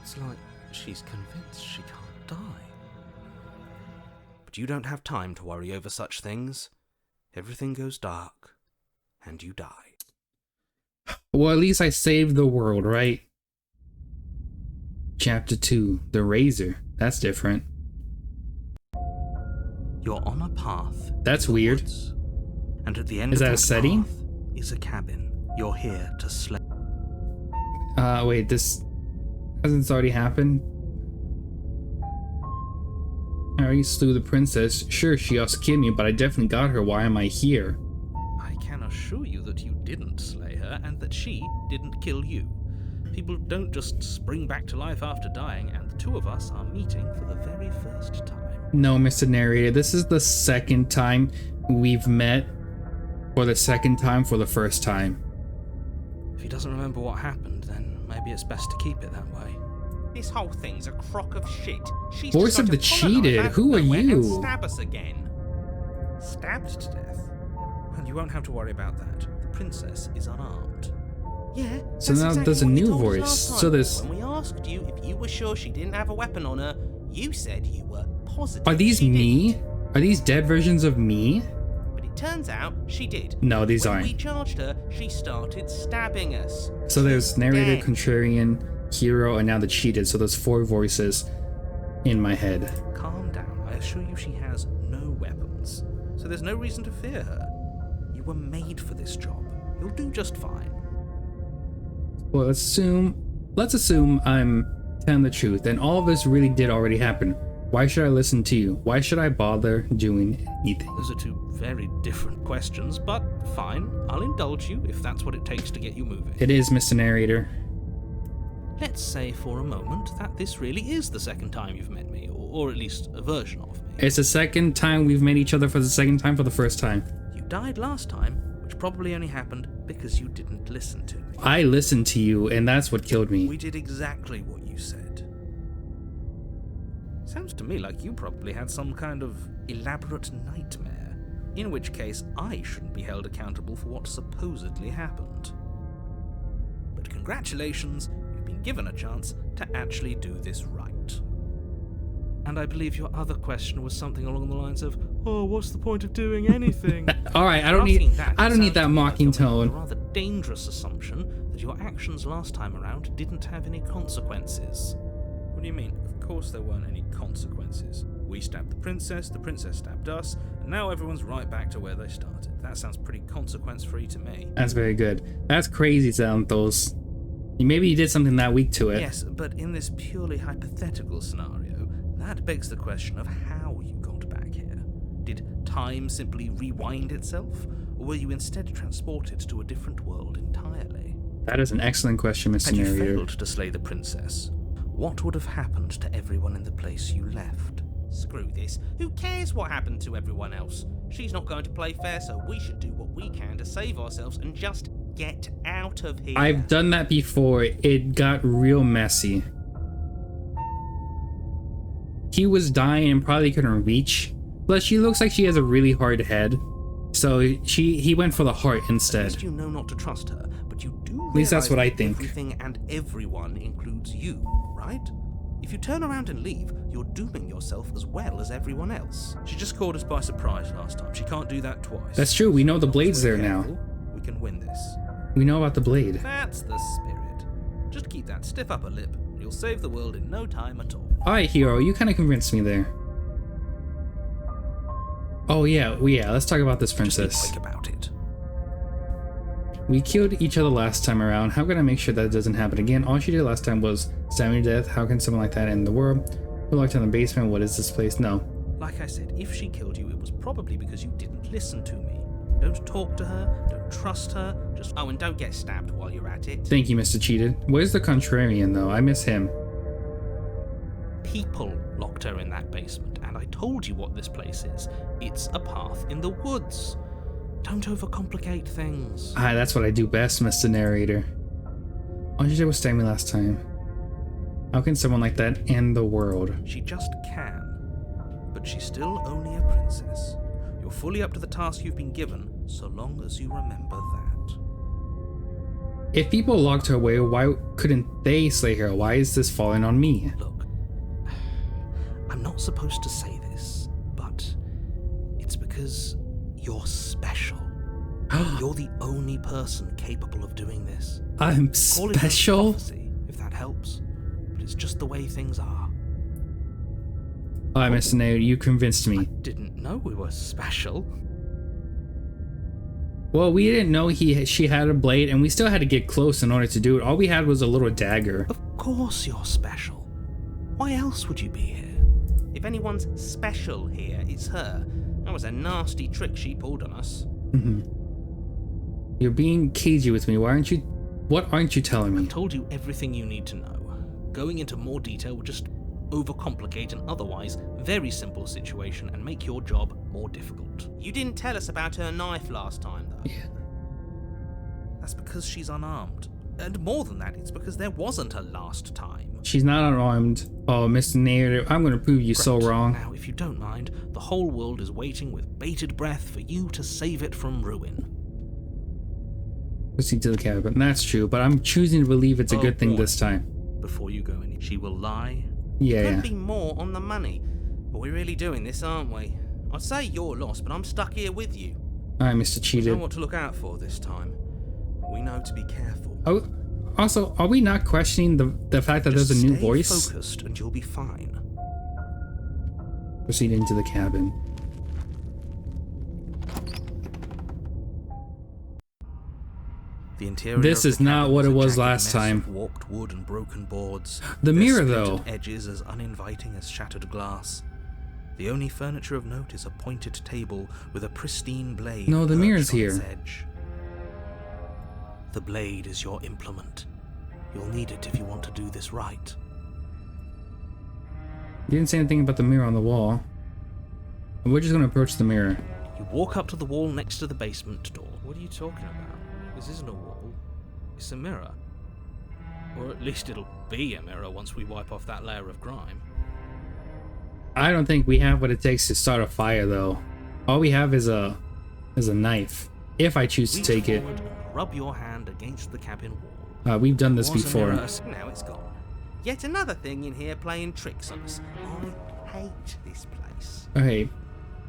It's like she's convinced she can't die. But you don't have time to worry over such things. Everything goes dark, and you die. Well, at least I saved the world, right? Chapter 2, The Razor. That's different. You're on a path. That's in the weird. woods, and at the end Is of that a setting? path is a cabin. You're here to slay. Wait, this hasn't already happened? I already slew the princess. Sure, she also killed me, but I definitely got her. Why am I here? I can assure you that you didn't slay her and that she didn't kill you. People don't just spring back to life after dying, and the two of us are meeting for the very first time. No, Mr. Narrator, this is the second time we've met. For the second time for the first time. If he doesn't remember what happened, then maybe it's best to keep it that way. This whole thing's a crock of shit. She's Voice just of going the to pull a knife cheated. out of Who are nowhere and you? stab us again. Stabbed to death? And you won't have to worry about that. The princess is unarmed. Yeah. So that's now exactly there's a what you new told us voice. last So time. there's- When we asked you if you were sure she didn't have a weapon on her, you said you were positive. Are these she me? didn't. Are these dead versions of me? But it turns out she did. No, these When we aren't. charged her, she started stabbing us. So there's narrator, Dead. contrarian, hero, and now the cheated. So there's 4 voices in my head. Calm down. I assure you she has no weapons. So there's no reason to fear her. You were made for this job. You'll do just fine. Well, let's assume I'm telling the truth, and all of this really did already happen. Why should I listen to you? Why should I bother doing anything? Those are 2 very different questions, but fine. I'll indulge you if that's what it takes to get you moving. It is, Mr. Narrator. Let's say for a moment that this really is the second time you've met me, or at least a version of me. It's the second time we've met each other for the second time for the first time. You died last time, which probably only happened because you didn't listen to me. I listened to you, and that's what killed me. We did exactly what you said. Sounds to me like you probably had some kind of elaborate nightmare, in which case I shouldn't be held accountable for what supposedly happened. But congratulations, you've been given a chance to actually do this right. And I believe your other question was something along the lines of, "Oh, what's the point of doing anything?" All right, I don't need that sounds mocking like a tone. rather dangerous assumption that your actions last time around didn't have any consequences. What do you mean? Of course there weren't any consequences. We stabbed the princess stabbed us, and now everyone's right back to where they started. That sounds pretty consequence-free to me. That's very good. That's crazy, Xanthos. Maybe you did something that weak to it. Yes, but in this purely hypothetical scenario, that begs the question of how you got back here. Did time simply rewind itself, or were you instead transported to a different world entirely? That is an excellent question, Mr. Had you Narrator. failed to slay the princess, what would have happened to everyone in the place you left? Screw this. Who cares what happened to everyone else? She's not going to play fair, so we should do what we can to save ourselves and just get out of here. I've done that before. It got real messy. He was dying and probably couldn't reach. Plus, she looks like she has a really hard head. So he went for the heart At instead. least you know not to trust her, but you do At least that's realize what I that think. Everything and everyone includes you, right? If you turn around and leave, you're dooming yourself as well as everyone else. She just caught us by surprise last time. She can't do that twice. That's true. We know the As long as blade's we're there now. careful, we can win this. We know about the blade. That's the spirit. Just keep that stiff upper lip, and you'll save the world in no time at all. Alright, hero, you kind of convinced me there. Oh yeah, let's talk about this Just be princess. quick about it. We killed each other last time around. How can I make sure that doesn't happen again? All she did last time was stab me to death. How can someone like that end the world? We're locked in the basement. What is this place? No. Like I said, if she killed you, it was probably because you didn't listen to me. Don't talk to her, don't trust her, just... Oh, and don't get stabbed while you're at it. Thank you, Mr. Cheated. Where's the contrarian though? I miss him. People locked her in that basement, and I told you what this place is. It's a path in the woods. Don't overcomplicate things. Ah, that's what I do best, Mr. Narrator. All she did was stab me last time. How can someone like that end the world? She just can. But she's still only a princess. You're fully up to the task you've been given, so long as you remember that. If people locked her away, why couldn't they slay her? Why is this falling on me? Look, I'm not supposed to say this, but it's because you're special. You're the only person capable of doing this. I'm Call it special? prophecy, if that helps. But it's just the way things are. Alright, Mr. Narrator, you convinced me. Didn't know we were special. Well, we didn't know she had a blade, and we still had to get close in order to do it. All we had was a little dagger. Of course you're special. Why else would you be here? If anyone's special here, it's her. That was a nasty trick she pulled on us. You're being cagey with me. What aren't you telling me? I've told you everything you need to know. Going into more detail would just overcomplicate an otherwise very simple situation and make your job more difficult. You didn't tell us about her knife last time, though. Yeah. That's because she's unarmed. And more than that, it's because there wasn't a last time. She's not unarmed. Oh, Mr. Narrator, I'm gonna prove you so Right. wrong. Now, if you don't mind, the whole world is waiting with bated breath for you to save it from ruin. Proceed to the cabin. That's true, but I'm choosing to believe it's a Oh, good thing boy. this time. Before you go in, she will lie. Yeah, Could yeah. be more on the money. But we're really doing this, aren't we? I'd say you're lost, but I'm stuck here with you. Alright, Mr. We know Cheated. what to look out for this time. We know to be careful. Oh, also, are we not questioning the fact that Just there's a new stay voice? focused and you'll be fine. Proceed into the cabin. The interior This of is the not cabin what is it a was jagged last mess time. of warped wood and broken boards. The Their mirror, splintered though. edges as uninviting as shattered glass. The only furniture of note is a pointed table with a pristine blade. No, the perched mirror's on its here. edge. The blade is your implement. You'll need it if you want to do this right. You didn't say anything about the mirror on the wall. We're just gonna approach the mirror. You walk up to the wall next to the basement door. What are you talking about? This isn't a wall. It's a mirror. Or at least it'll be a mirror once we wipe off that layer of grime. I don't think we have what it takes to start a fire, though. All we have is a knife. If I choose to Reach take it. forward and rub your hand against the cabin wall. We've done this Was a before. mirror, now it's gone. Yet another thing in here playing tricks on us. I hate this place. Okay.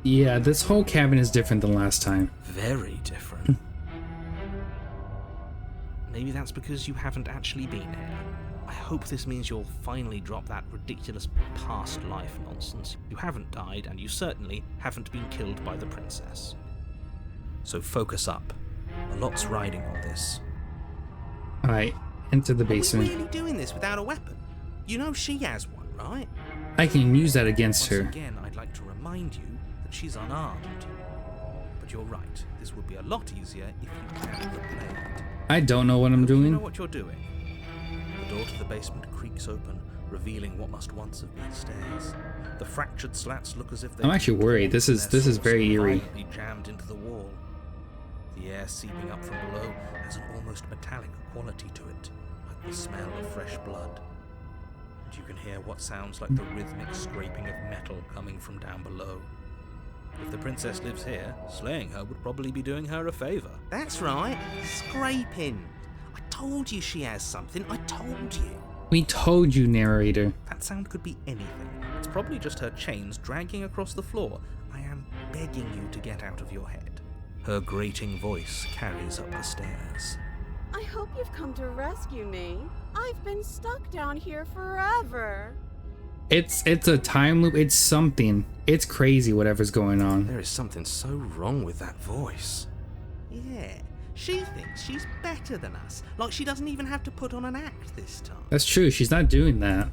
Yeah, this whole cabin is different than last time. Very different. Maybe that's because you haven't actually been here. I hope this means you'll finally drop that ridiculous past life nonsense. You haven't died, and you certainly haven't been killed by the princess. So focus up. A lot's riding on this. Alright, enter the Are we basement. really doing this without a weapon? You know she has one, right? I can use that against Once her. again, I'd like to remind you that she's unarmed. But you're right, this would be a lot easier if you had the blade. I don't know what I'm Hope You know doing. what you're doing. The door to the basement creaks open, revealing what must once have been stairs. The fractured slats look as if they I'm actually worried. This is very eerie. violently jammed into the wall. The air seeping up from below has an almost metallic quality to it, like the smell of fresh blood. And you can hear what sounds like the rhythmic scraping of metal coming from down below. If the princess lives here, slaying her would probably be doing her a favour. That's right, scraping. I told you she has something, I told you. We told you, narrator. That sound could be anything. It's probably just her chains dragging across the floor. I am begging you to get out of your head. Her grating voice carries up the stairs. I hope you've come to rescue me. I've been stuck down here forever. It's a time loop. It's something. It's crazy whatever's going on. There is something so wrong with that voice. Yeah, she thinks she's better than us. Like she doesn't even have to put on an act this time. That's true. She's not doing that.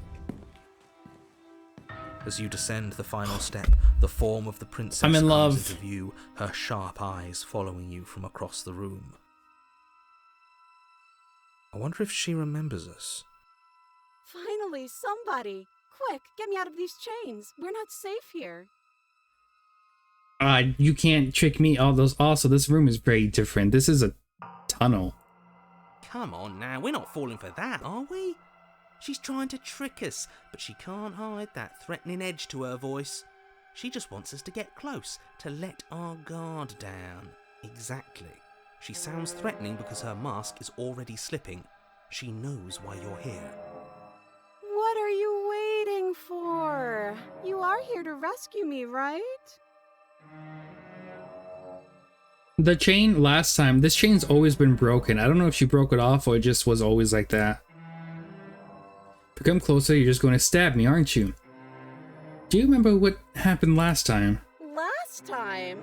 As you descend the final step, the form of the princess I'm in comes love. into view, her sharp eyes following you from across the room. I wonder if she remembers us. Finally, somebody. Quick, get me out of these chains. We're not safe here. You can't trick me. Also, this room is very different. This is a tunnel. Come on now, we're not falling for that, are we? She's trying to trick us, but she can't hide that threatening edge to her voice. She just wants us to get close, to let our guard down. Exactly. She sounds threatening because her mask is already slipping. She knows why you're here. What are you waiting for? You are here to rescue me, right? The chain last time, this chain's always been broken. I don't know if she broke it off or it just was always like that. If you come closer, you're just going to stab me, aren't you? Do you remember what happened last time? Last time?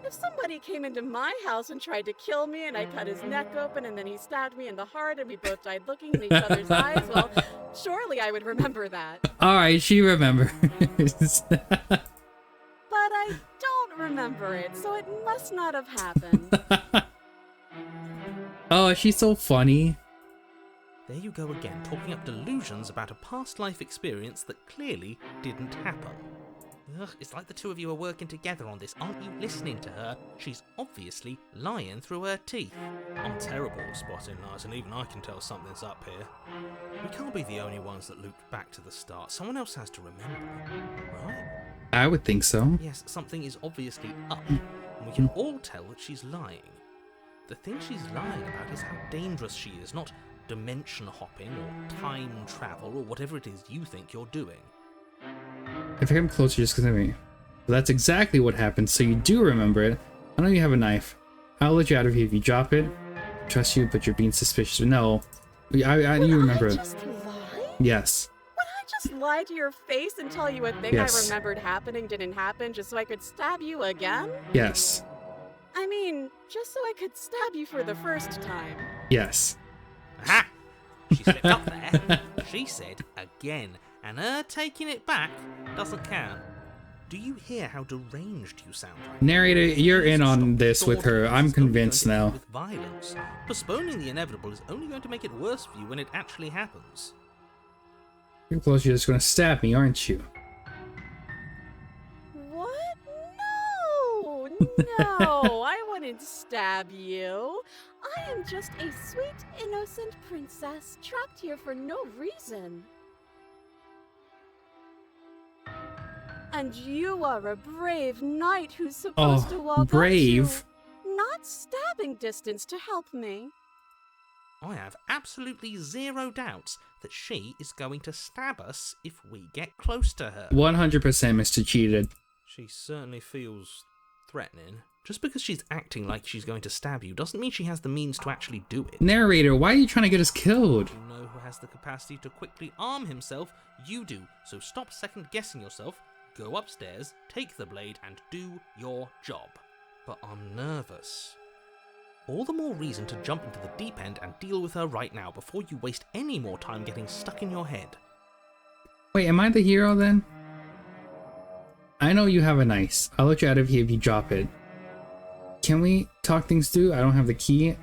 If somebody came into my house and tried to kill me and I cut his neck open and then he stabbed me in the heart and we both died looking in each other's eyes, well, surely I would remember that. Alright, she remembers. But I don't remember it, so it must not have happened. Oh, she's so funny. There you go again, talking up delusions about a past life experience that clearly didn't happen. Ugh, it's like the two of you are working together on this. Aren't you listening to her? She's obviously lying through her teeth. I'm terrible at spotting lies, and even I can tell something's up here. We can't be the only ones that looped back to the start. Someone else has to remember, right? I would think so. Yes, something is obviously up, and we can all tell that she's lying. The thing she's lying about is how dangerous she is, not dimension hopping or time travel or whatever it is you think you're doing. If I come closer, just because of me. That's exactly what happened, so you do remember it. I know you have a knife. I'll let you out of here if you drop it. Trust you, but you're being suspicious. No. You remember I it. just lie? Yes. Would I just lie to your face and tell you a thing Yes. I remembered happening didn't happen just so I could stab you again? Yes. I mean, just so I could stab you for the first time. Yes. Aha! She slipped up there. She said again, and her taking it back doesn't count. Do you hear how deranged you sound right now? Narrator, you're in Stop on this with thought her. this I'm is only convinced going to end now. With violence. Postponing the inevitable is only going to make it worse for you when it actually happens. You're close, you're just gonna stab me, aren't you? What? No! No! I wouldn't stab you. I am just a sweet, innocent princess trapped here for no reason. And you are a brave knight who's supposed to walk brave? up to, not stabbing distance to help me. I have absolutely zero doubts that she is going to stab us if we get close to her. 100% Mr. Cheated. She certainly feels threatening. Just because she's acting like she's going to stab you doesn't mean she has the means to actually do it. Narrator, why are you trying to get us killed? You know who has the capacity to quickly arm himself? You do. So stop second guessing yourself, go upstairs, take the blade, and do your job. But I'm nervous. All the more reason to jump into the deep end and deal with her right now before you waste any more time getting stuck in your head. Wait, am I the hero then? I know you have a knife. I'll let you out of here if you drop it. Can we talk things through? I don't have the key. I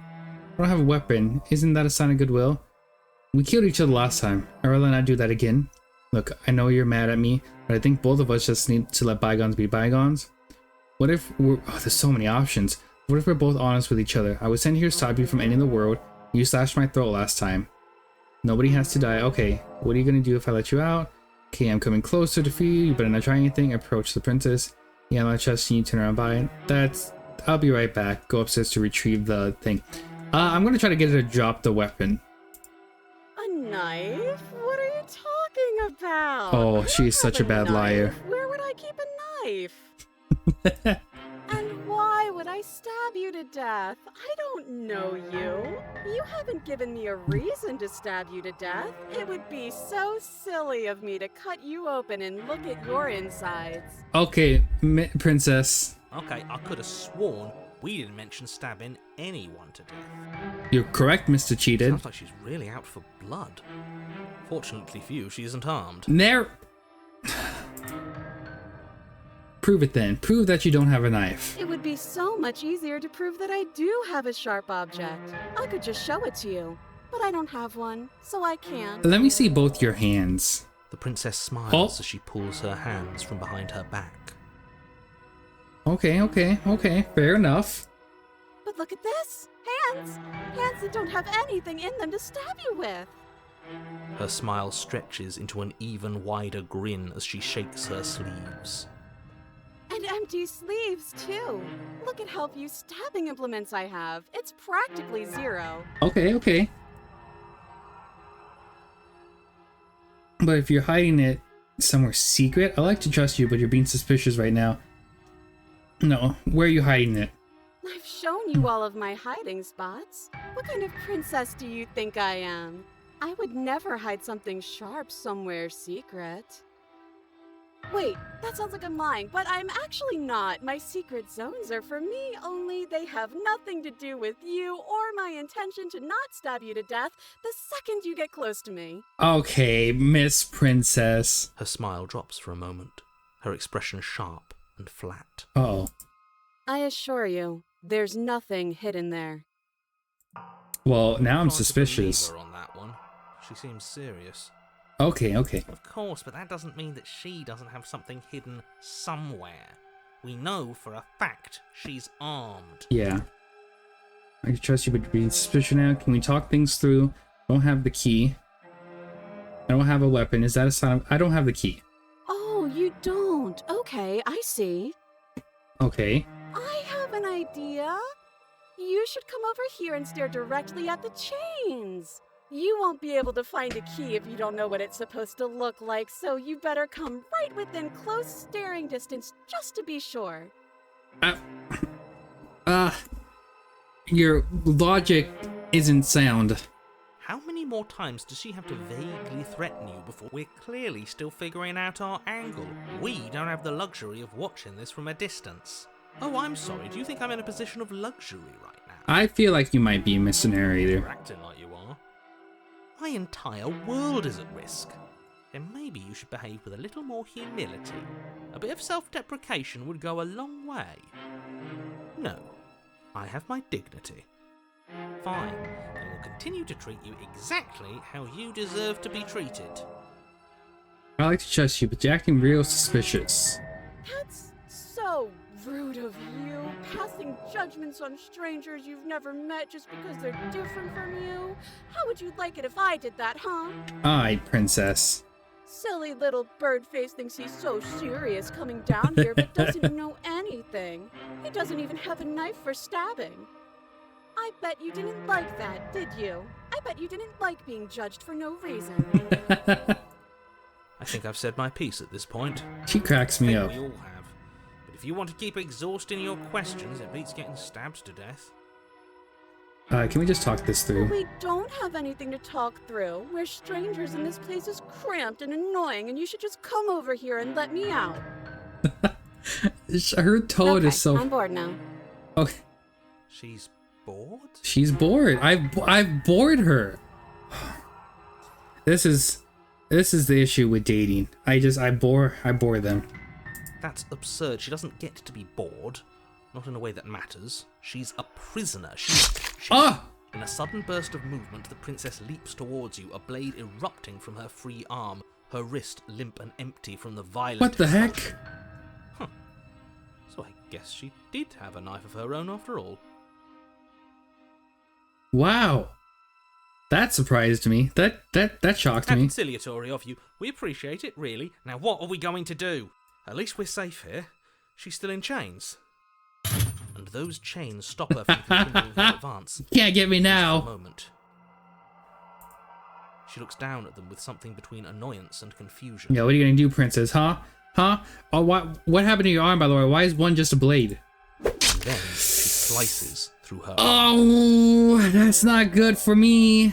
don't have a weapon. Isn't that a sign of goodwill? We killed each other last time. I'd rather not do that again. Look, I know you're mad at me, but I think both of us just need to let bygones be bygones. What if we're... Oh, there's so many options. What if we're both honest with each other? I was sent here to stop you from ending the world. You slashed my throat last time. Nobody has to die. Okay, what are you gonna do if I let you out? Okay, I'm coming closer to free you. You better not try anything. Approach the princess. Yeah, I'm not trusting you. Turn around by it. That's... I'll be right back. Go upstairs to retrieve the thing. I'm gonna try to get her to drop the weapon. A knife? What are you talking about? Oh, I don't she's such have a bad knife. liar. Where would I keep a knife? And why would I stab you to death? I don't know you. You haven't given me a reason to stab you to death. It would be so silly of me to cut you open and look at your insides. Okay, princess. Okay, I could have sworn we didn't mention stabbing anyone to death. You're correct, Mr. Cheated. Sounds like she's really out for blood. Fortunately for you, she isn't armed. Prove it then. Prove that you don't have a knife. It would be so much easier to prove that I do have a sharp object. I could just show it to you. But I don't have one, so I can't. Let me see both your hands. The princess smiles Oh. as she pulls her hands from behind her back. Okay, fair enough. But look at this! Hands! Hands that don't have anything in them to stab you with! Her smile stretches into an even wider grin as she shakes her sleeves. And empty sleeves, too! Look at how few stabbing implements I have. It's practically zero. Okay. But if you're hiding it somewhere secret, I like to trust you, but you're being suspicious right now. No, where are you hiding it? I've shown you all of my hiding spots. What kind of princess do you think I am? I would never hide something sharp somewhere secret. Wait, that sounds like I'm lying, but I'm actually not. My secret zones are for me, only they have nothing to do with you or my intention to not stab you to death the second you get close to me. Okay, Miss Princess. Her smile drops for a moment, her expression sharp and flat. Uh-oh. I assure you, there's nothing hidden there. Well, now I'm Hard to suspicious. believe her on that one. She seems serious. Okay. Of course, but that doesn't mean that she doesn't have something hidden somewhere. We know for a fact she's armed. Yeah. I can trust you, but you're being suspicious now. Can we talk things through? I don't have the key. I don't have a weapon. Is that a sign of... I don't have the key. Oh, you don't? Okay, I see. Okay. I have an idea. You should come over here and stare directly at the chains. You won't be able to find a key if you don't know what it's supposed to look like, so you better come right within close staring distance just to be sure. Your logic isn't sound. How many more times does she have to vaguely threaten you before we're clearly still figuring out our angle? We don't have the luxury of watching this from a distance. Oh, I'm sorry, do you think I'm in a position of luxury right now? I feel like you might be, Mr. Narrator. You're acting like you are. My entire world is at risk. Then maybe you should behave with a little more humility. A bit of self-deprecation would go a long way. No, I have my dignity. Fine, and will continue to treat you exactly how you deserve to be treated. I like to trust you, but you're acting real suspicious. That's so rude of you, passing judgments on strangers you've never met just because they're different from you. How would you like it if I did that, huh? Aye, princess. Silly little Birdface thinks he's so serious coming down here, but doesn't know anything. He doesn't even have a knife for stabbing. I bet you didn't like that, did you? I bet you didn't like being judged for no reason. I think I've said my piece at this point. She cracks me up. We all have. But if you want to keep exhausting your questions, it beats getting stabbed to death. Can we just talk this through? We don't have anything to talk through. We're strangers and this place is cramped and annoying, and you should just come over here and let me out. Her tone Okay, is so... I'm bored now. Okay. She's bored? She's bored. I've bored her. This is the issue with dating. I bore them. That's absurd. She doesn't get to be bored. Not in a way that matters. She's a prisoner. Ah! In a sudden burst of movement, the princess leaps towards you, a blade erupting from her free arm, her wrist limp and empty from the violent... What the heck? explosion. Huh. So I guess she did have a knife of her own after all. Wow. That surprised me. That shocked How me. conciliatory of you. We appreciate it, really. Now what are we going to do? At least we're safe here. She's still in chains. And those chains stop her from continuing her advance. Can't get me For a now. moment. She looks down at them with something between annoyance and confusion. Yeah, what are you gonna do, princess? Huh? Oh, what happened to your arm, by the way? Why is one just a blade? And then she slices through her arm. Oh, that's not good for me.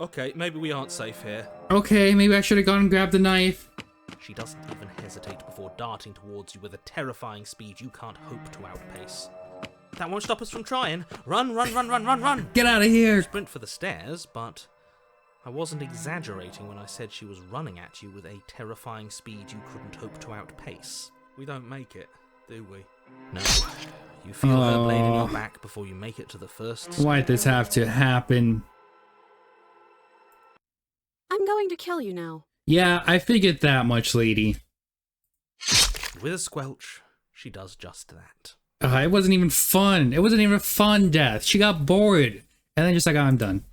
Okay, maybe we aren't safe here. Okay, maybe I should have gone and grabbed the knife. She doesn't even hesitate before darting towards you with a terrifying speed you can't hope to outpace. That won't stop us from trying. Run, run, run, run, run, run! Get out of here. Sprint for the stairs, but I wasn't exaggerating when I said she was running at you with a terrifying speed you couldn't hope to outpace. We don't make it, do we? No. You feel her blade in your back before you make it to the first step. Why'd this have to happen? I'm going to kill you now. Yeah, I figured that much, lady. With a squelch, she does just that. It wasn't even fun. It wasn't even a fun death. She got bored. And then just like, oh, I'm done.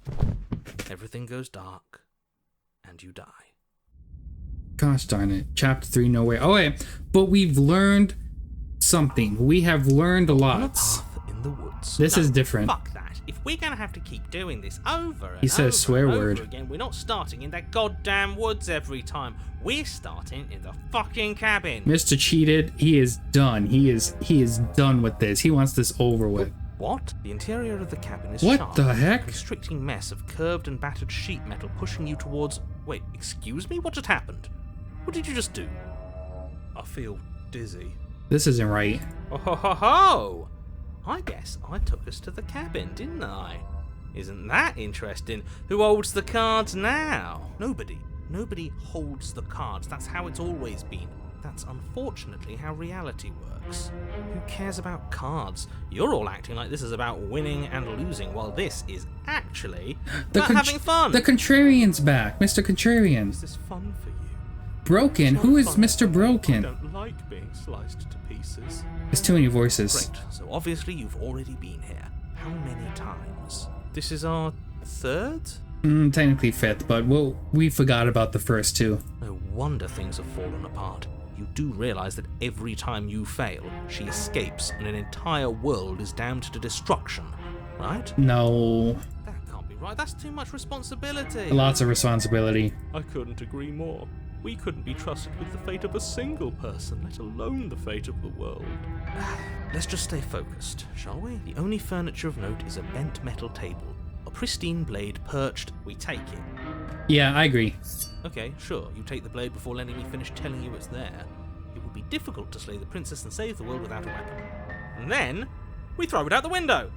Everything goes dark, and you die. Gosh darn it. Chapter 3, no way. Oh, wait. But we've learned something. We have learned On a lots. path in the woods. This is different. Fuck that. If we're gonna have to keep doing this over and He says over swear and over word. again, we're not starting in that goddamn woods every time. We're starting in the fucking cabin. Mr. Cheated, he is done. He is done with this. He wants this over with. What? The interior of the cabin is What sharp, the heck? a constricting mess of curved and battered sheet metal pushing you towards... Wait, excuse me? What just happened? What did you just do? I feel dizzy. This isn't right. Oh ho ho ho! I guess I took us to the cabin, didn't I? Isn't that interesting? Who holds the cards now? Nobody. Nobody holds the cards. That's how it's always been. That's unfortunately how reality works. Who cares about cards? You're all acting like this is about winning and losing, while this is actually about having fun. The Contrarian's back. Mr. Contrarian. Is this fun for you? Broken? It's Who not is fun Mr. for me. I Broken? don't like being sliced to pieces. There's too many voices. Great. So obviously you've already been here. How many times? This is our third? Technically fifth, but we forgot about the first two. No wonder things have fallen apart. You do realize that every time you fail, she escapes and an entire world is damned to destruction, right? No. That can't be right? That's too much responsibility. Lots of responsibility. I couldn't agree more. We couldn't be trusted with the fate of a single person, let alone the fate of the world. Let's just stay focused, shall we? The only furniture of note is a bent metal table. A pristine blade perched. We take it. Yeah, I agree. Okay, sure, you take the blade before letting me finish telling you it's there. It would be difficult to slay the princess and save the world without a weapon. And then, we throw it out the window!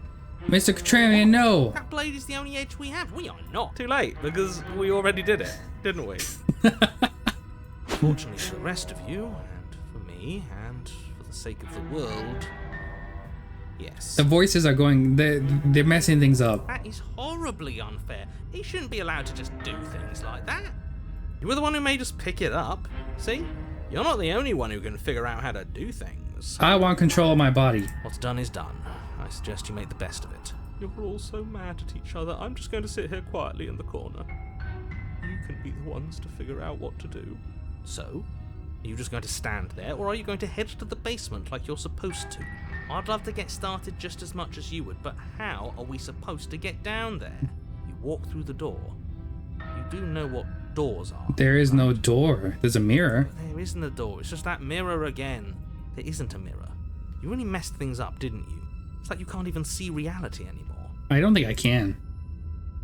Mr. Contrarian, no! That blade is the only edge we have. We are not. Too late, because we already did it, didn't we? Fortunately for the rest of you, and for me, and for the sake of the world, yes. The voices are going, they're messing things up. That is horribly unfair. He shouldn't be allowed to just do things like that. You were the one who made us pick it up. See? You're not the only one who can figure out how to do things. I want control of my body. What's done is done. I suggest you make the best of it. You're all so mad at each other. I'm just going to sit here quietly in the corner. You can be the ones to figure out what to do. So? Are you just going to stand there, or are you going to head to the basement like you're supposed to? I'd love to get started just as much as you would, but how are we supposed to get down there? You walk through the door. You do know what doors are. There is no door. There's a mirror. There isn't a door, it's just that mirror again. There isn't a mirror. You really messed things up, didn't you? It's like you can't even see reality anymore. I don't think I can.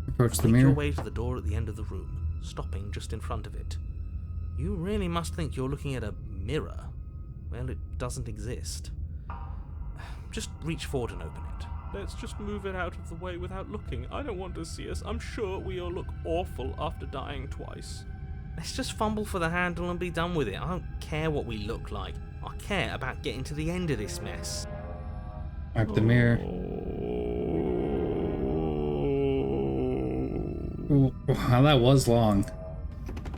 Approach the Make mirror. your way to the door at the end of the room, stopping just in front of it. You really must think you're looking at a mirror. Well, it doesn't exist. Just reach forward and open it. Let's just move it out of the way without looking. I don't want to see us. I'm sure we all look awful after dying twice. Let's just fumble for the handle and be done with it. I don't care what we look like. I care about getting to the end of this mess. Wipe the mirror. Oh, wow, that was long.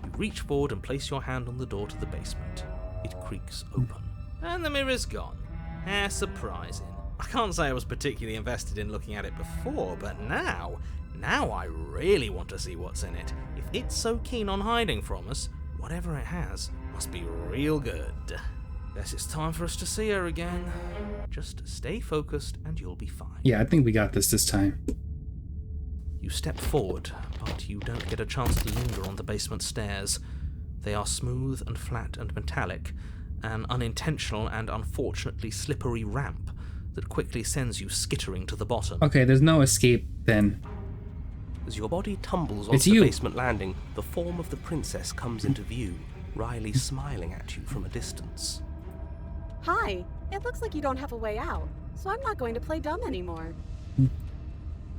You reach forward and place your hand on the door to the basement. It creaks open. And the mirror's gone. How surprising. I can't say I was particularly invested in looking at it before, but now I really want to see what's in it. If it's so keen on hiding from us, whatever it has must be real good. Guess it's time for us to see her again. Just stay focused and you'll be fine. Yeah, I think we got this time. You step forward, but you don't get a chance to linger on the basement stairs. They are smooth and flat and metallic, an unintentional and unfortunately slippery ramp that quickly sends you skittering to the bottom. Okay, there's no escape then. As your body tumbles It's onto the you. basement landing, the form of the princess comes into view, Riley smiling at you from a distance. Hi. It looks like you don't have a way out, so I'm not going to play dumb anymore.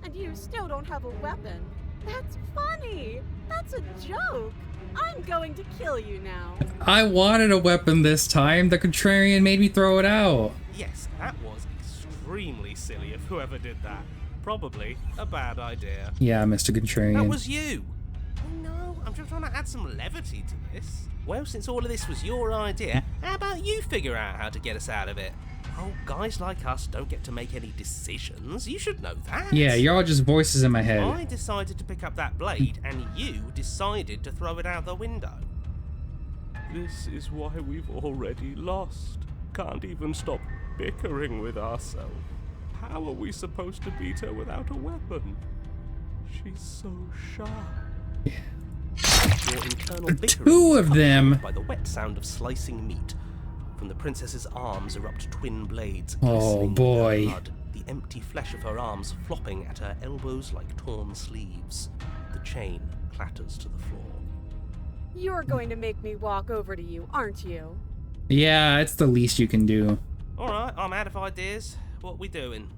And you still don't have a weapon. That's funny. That's a joke. I'm going to kill you now. I wanted a weapon this time. The Contrarian made me throw it out. Yes, that was extremely silly of whoever did that. Probably a bad idea. Yeah, Mr. Contrarian. That was you! Oh no, I'm just trying to add some levity to this. Well, since all of this was your idea, how about you figure out how to get us out of it? Oh, guys like us don't get to make any decisions. You should know that. Yeah, you're all just voices in my I head. decided to pick up that blade, and you decided to throw it out the window. This is why we've already lost. Can't even stop bickering with ourselves. How are we supposed to beat her without a weapon? She's so sharp. Your internal bickering Two is of cut them. short by the wet sound of slicing meat. From the princess's arms erupt twin blades. Oh, glistening with her boy. Blood, the empty flesh of her arms flopping at her elbows like torn sleeves. The chain clatters to the floor. You're going to make me walk over to you, aren't you? Yeah, it's the least you can do. Alright, I'm out of ideas. What we doing?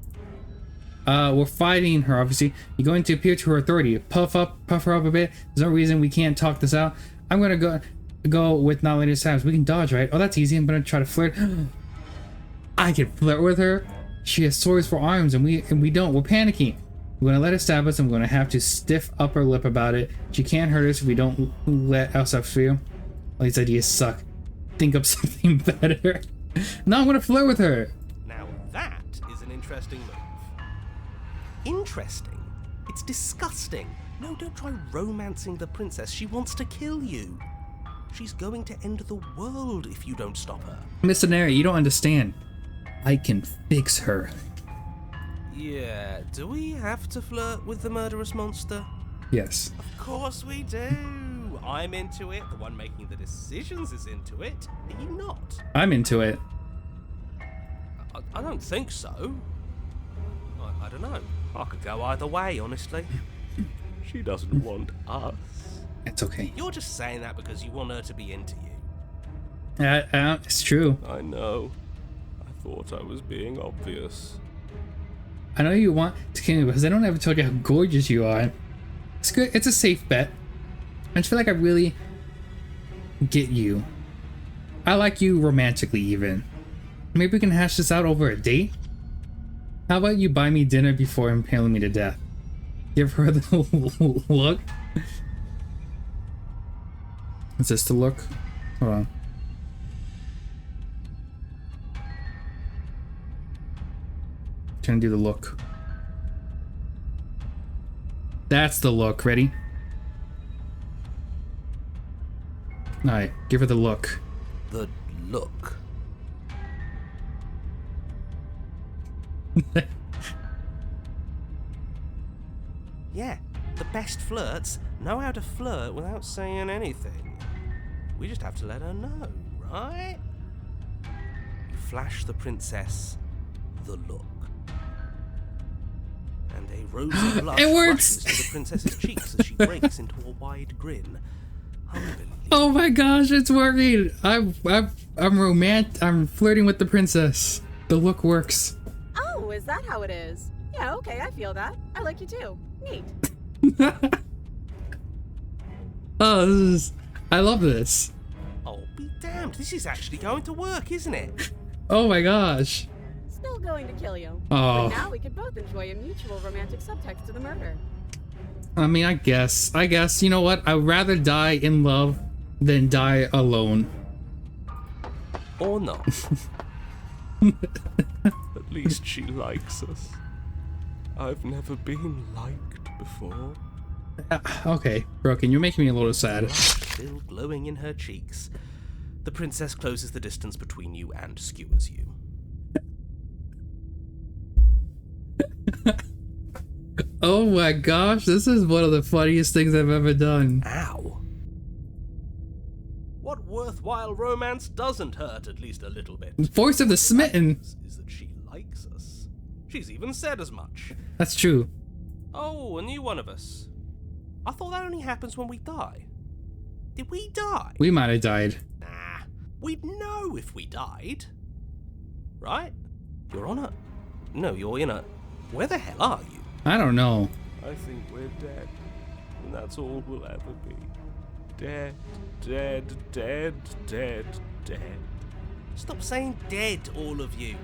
We're fighting her, obviously. You're going to appeal to her authority. Puff her up a bit. There's no reason we can't talk this out. I'm gonna go with not letting us stabs. We can dodge, right? Oh, that's easy. I'm gonna try to flirt. I can flirt with her. She has swords for arms, and we don't. We're panicking. We're gonna let her stab us. I'm gonna have to stiff upper lip about it. She can't hurt us if we don't let ourselves feel. All these ideas suck. Think up something better. No, I'm gonna flirt with her. Now that is an interesting move. Interesting? It's disgusting. No, don't try romancing the princess. She wants to kill you. She's going to end the world if you don't stop her. Mr. Neri, you don't understand. I can fix her. Yeah, do we have to flirt with the murderous monster? Yes. Of course we do. I'm into it. The one making the decisions is into it. Are you not? I'm into it. I don't think so. I don't know. I could go either way, honestly. She doesn't want us. It's okay. You're just saying that because you want her to be into you. It's true. I know. I thought I was being obvious. I know you want to kill me because I don't ever told you how gorgeous you are. It's good. It's a safe bet. I just feel like I really get you. I like you romantically, even. Maybe we can hash this out over a date. How about you buy me dinner before impaling me to death? Give her the look. Is this the look? Hold on. Trying to do the look. That's the look. Ready? Alright, give her the look. The look. Yeah, the best flirts know how to flirt without saying anything. We just have to let her know, right? You flash the princess the look. And a rosy blush It works! rushes to the princess's cheeks as she breaks into a wide grin. Unbelievable. Oh my gosh, it's working! I'm flirting with the princess. The look works. Oh, is that how it is? Yeah, okay, I feel that. I like you too. Neat. Oh, I love this. Oh, be damned. This is actually going to work, isn't it? Oh my gosh. Still going to kill you. Oh. But now we could both enjoy a mutual romantic subtext to the murder. I mean, I guess, you know what? I'd rather die in love than die alone. Or not. At least she likes us. I've never been liked before. Okay, Broken, you're making me a little sad. Blush still glowing in her cheeks. The princess closes the distance between you and skewers you. Oh my gosh, this is one of the funniest things I've ever done. Ow. What worthwhile romance doesn't hurt at least a little bit? Voice of the smitten. Is that she likes us. She's even said as much. That's true. Oh, a new one of us. I thought that only happens when we die. Did we die? We might have died. Nah, we'd know if we died. Right? You're on a... No, you're in a... Where the hell are you? I don't know. I think we're dead. And that's all we'll ever be. Dead, dead, dead, dead, dead. Stop saying dead, all of you.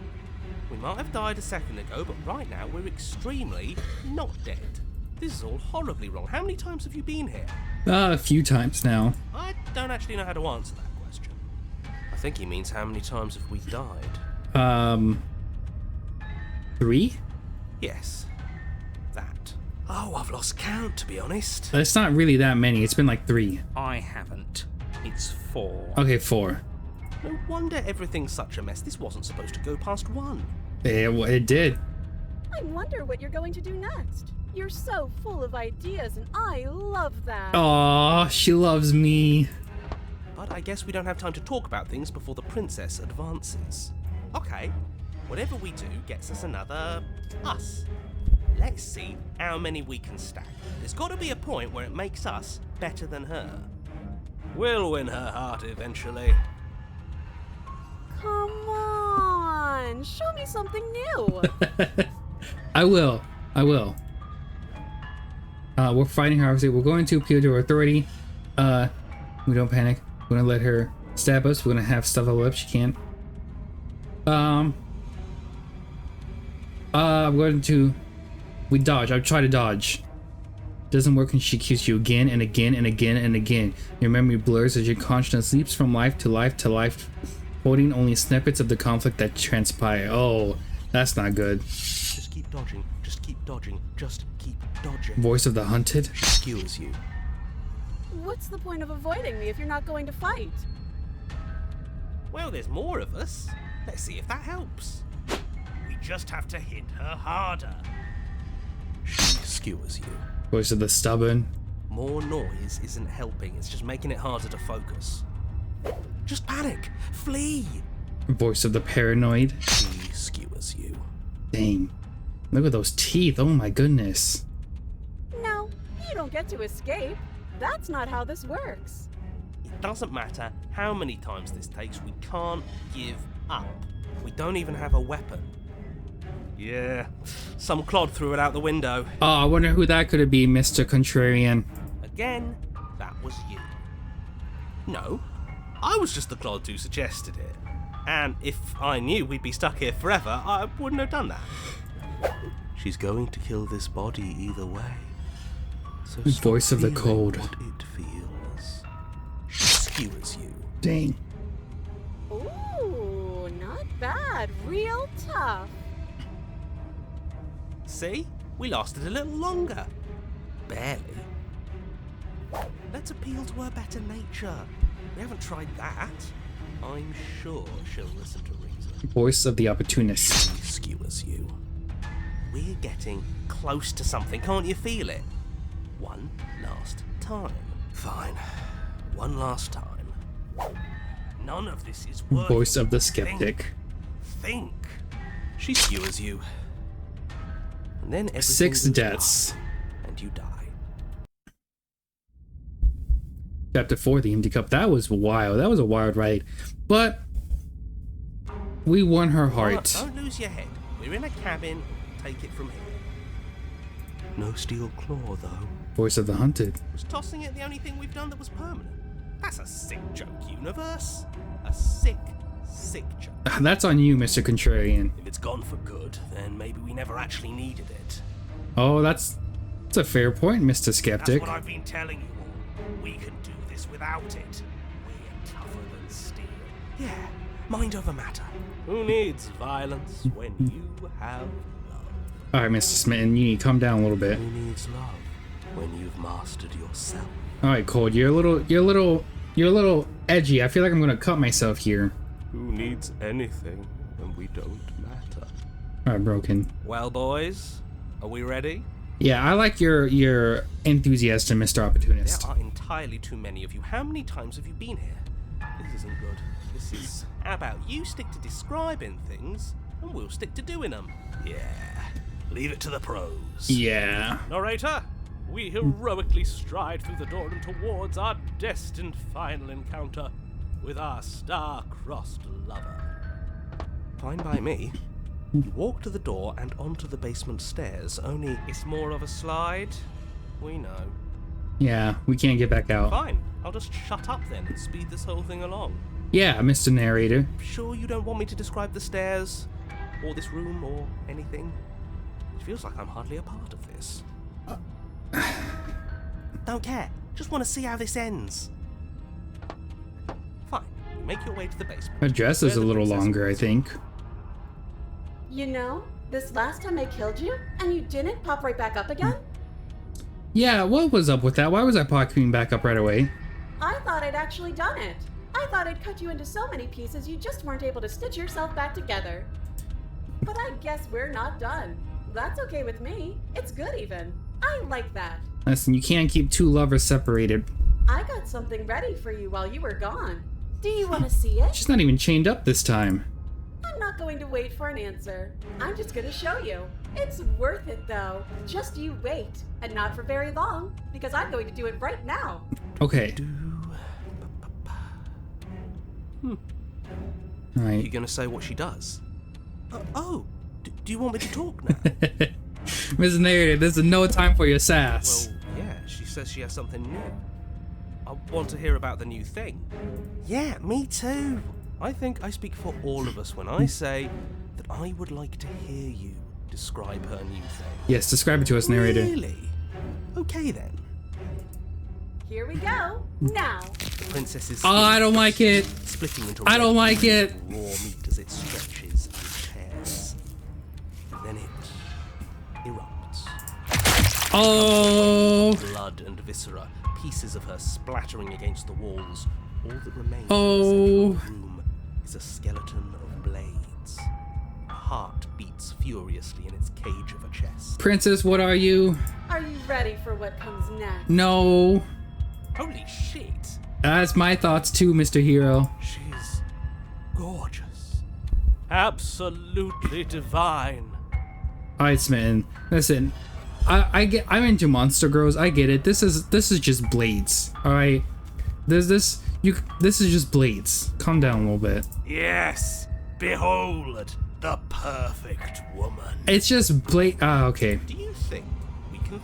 We might have died a second ago, but right now we're extremely not dead. This is all horribly wrong. How many times have you been here? A few times now. I don't actually know how to answer that question. I think he means how many times have we died? 3? Yes. That. Oh, I've lost count, to be honest. It's not really that many. It's been like 3. I haven't. It's 4. Okay, 4. No wonder everything's such a mess. This wasn't supposed to go past 1. It did. I wonder what you're going to do next. You're so full of ideas, and I love that. Aw, she loves me. But I guess we don't have time to talk about things before the princess advances. Okay, whatever we do gets us another us. Let's see how many we can stack. There's got to be a point where it makes us better than her. We'll win her heart eventually. Come on, show me something new. I will. We're fighting her, obviously. We're going to appeal to her authority. We don't panic. We're gonna let her stab us. We're gonna have stuff level up. She can't. I'm going to... We dodge. I'll try to dodge. Doesn't work when she kills you again and again and again and again. Your memory blurs as your consciousness leaps from life to life to life, holding only snippets of the conflict that transpire. Oh, that's not good. Just keep dodging. Just keep dodging. Just keep dodging. Voice of the hunted? She skewers you. What's the point of avoiding me if you're not going to fight? Well, there's more of us. Let's see if that helps. We We just have to hit her harder. She skewers you. Voice of the stubborn. More noise isn't helping, it's just making it harder to focus. Just panic! Flee! Voice of the paranoid. She skewers you. Dang. Look at those teeth. Oh my goodness. No, you don't get to escape. That's not how this works. It doesn't matter how many times this takes, we can't give up. We don't even have a weapon. Yeah, some clod threw it out the window. Oh, I wonder who that could have been, Mr. Contrarian. Again, that was you. No, I was just the clod who suggested it. And if I knew we'd be stuck here forever, I wouldn't have done that. She's going to kill this body either way. So Voice of the stop cold. feeling what it feels. She skewers you. Dang. Ooh, not bad. Real tough. See? We lasted a little longer. Barely. Let's appeal to her better nature. We haven't tried that. I'm sure she'll listen to reason. Voice of the opportunist. She skewers you. We're getting close to something, can't you feel it? One last time. Fine. One last time. None of this is working. Voice of the skeptic. Think. She skewers you. And then everything 6 goes deaths. dark, and you die. Chapter 4, the empty cup. That was wild. That was a wild ride. But we won her heart. Don't lose your head. We're in a cabin. Take it from here. No steel claw, though. Voice of the hunted. Was tossing it the only thing we've done that was permanent? That's a sick joke, universe. A sick, sick joke. That's on you, Mr. Contrarian. If it's gone for good, then maybe we never actually needed it. Oh, that's a fair point, Mr. Skeptic. That's what I've been telling you all. We can do this without it. We're tougher than steel. Yeah, mind over matter. Who needs violence when you have love? All right, Mr. Smitten, you need to calm down a little bit. Who needs love when you've mastered yourself? All right, Cold, you're a little edgy. I feel like I'm gonna cut myself here. Who needs anything when we don't matter? All right, Broken. Well, boys, are we ready? Yeah, I like your enthusiasm, Mr. Opportunist. There are entirely too many of you. How many times have you been here? This isn't good. This is... How about you stick to describing things, and we'll stick to doing them? Yeah. Leave it to the pros. Yeah. Narrator, we heroically stride through the door and towards our destined final encounter with our star-crossed lover. Fine by me. You walk to the door and onto the basement stairs, only it's more of a slide. We know. Yeah, we can't get back out. Fine. I'll just shut up then and speed this whole thing along. Yeah, Mr. Narrator. Sure you don't want me to describe the stairs, or this room, or anything? It feels like I'm hardly a part of this. Don't care. Just want to see how this ends. Fine. You make your way to the basement. Her dress is a Where the little princess longer, I is. think. You know, this last time I killed you, and you didn't pop right back up again? Yeah, what was up with that? Why was I popping back up right away? I thought I'd actually done it. I thought I'd cut you into so many pieces you just weren't able to stitch yourself back together. But I guess we're not done. That's okay with me. It's good even. I like that. Listen, you can't keep two lovers separated. I got something ready for you while you were gone. Do you want to see it? She's not even chained up this time. I'm not going to wait for an answer. I'm just going to show you. It's worth it though. Just you wait. And not for very long, because I'm going to do it right now. Okay. You Alright. gonna say what she does? Do you want me to talk now? Ms. Narrator, this is no time for your sass. Well, yeah, she says she has something new. I want to hear about the new thing. Yeah, me too. I think I speak for all of us when I say that I would like to hear you describe her new thing. Yes, describe it to us, Narrator. Really? Okay then. Here we go. Now. The princess's Oh, I don't like it. splitting into I don't red like it. raw meat as it stretches and tears. Then it erupts. Oh. Blood and viscera, pieces of her splattering against the walls. All that remains Oh. in the room is a skeleton of blades. A heart beats furiously in its cage of a chest. Princess, what are you? Are you ready for what comes next? No. Holy shit! That's my thoughts too, Mr. Hero. She's gorgeous. Absolutely divine. Alright, Smitten. Listen, I'm into monster girls. I get it. This is just blades. Alright? This is just blades. Calm down a little bit. Yes, behold the perfect woman. It's just blade. Okay. Do you think we can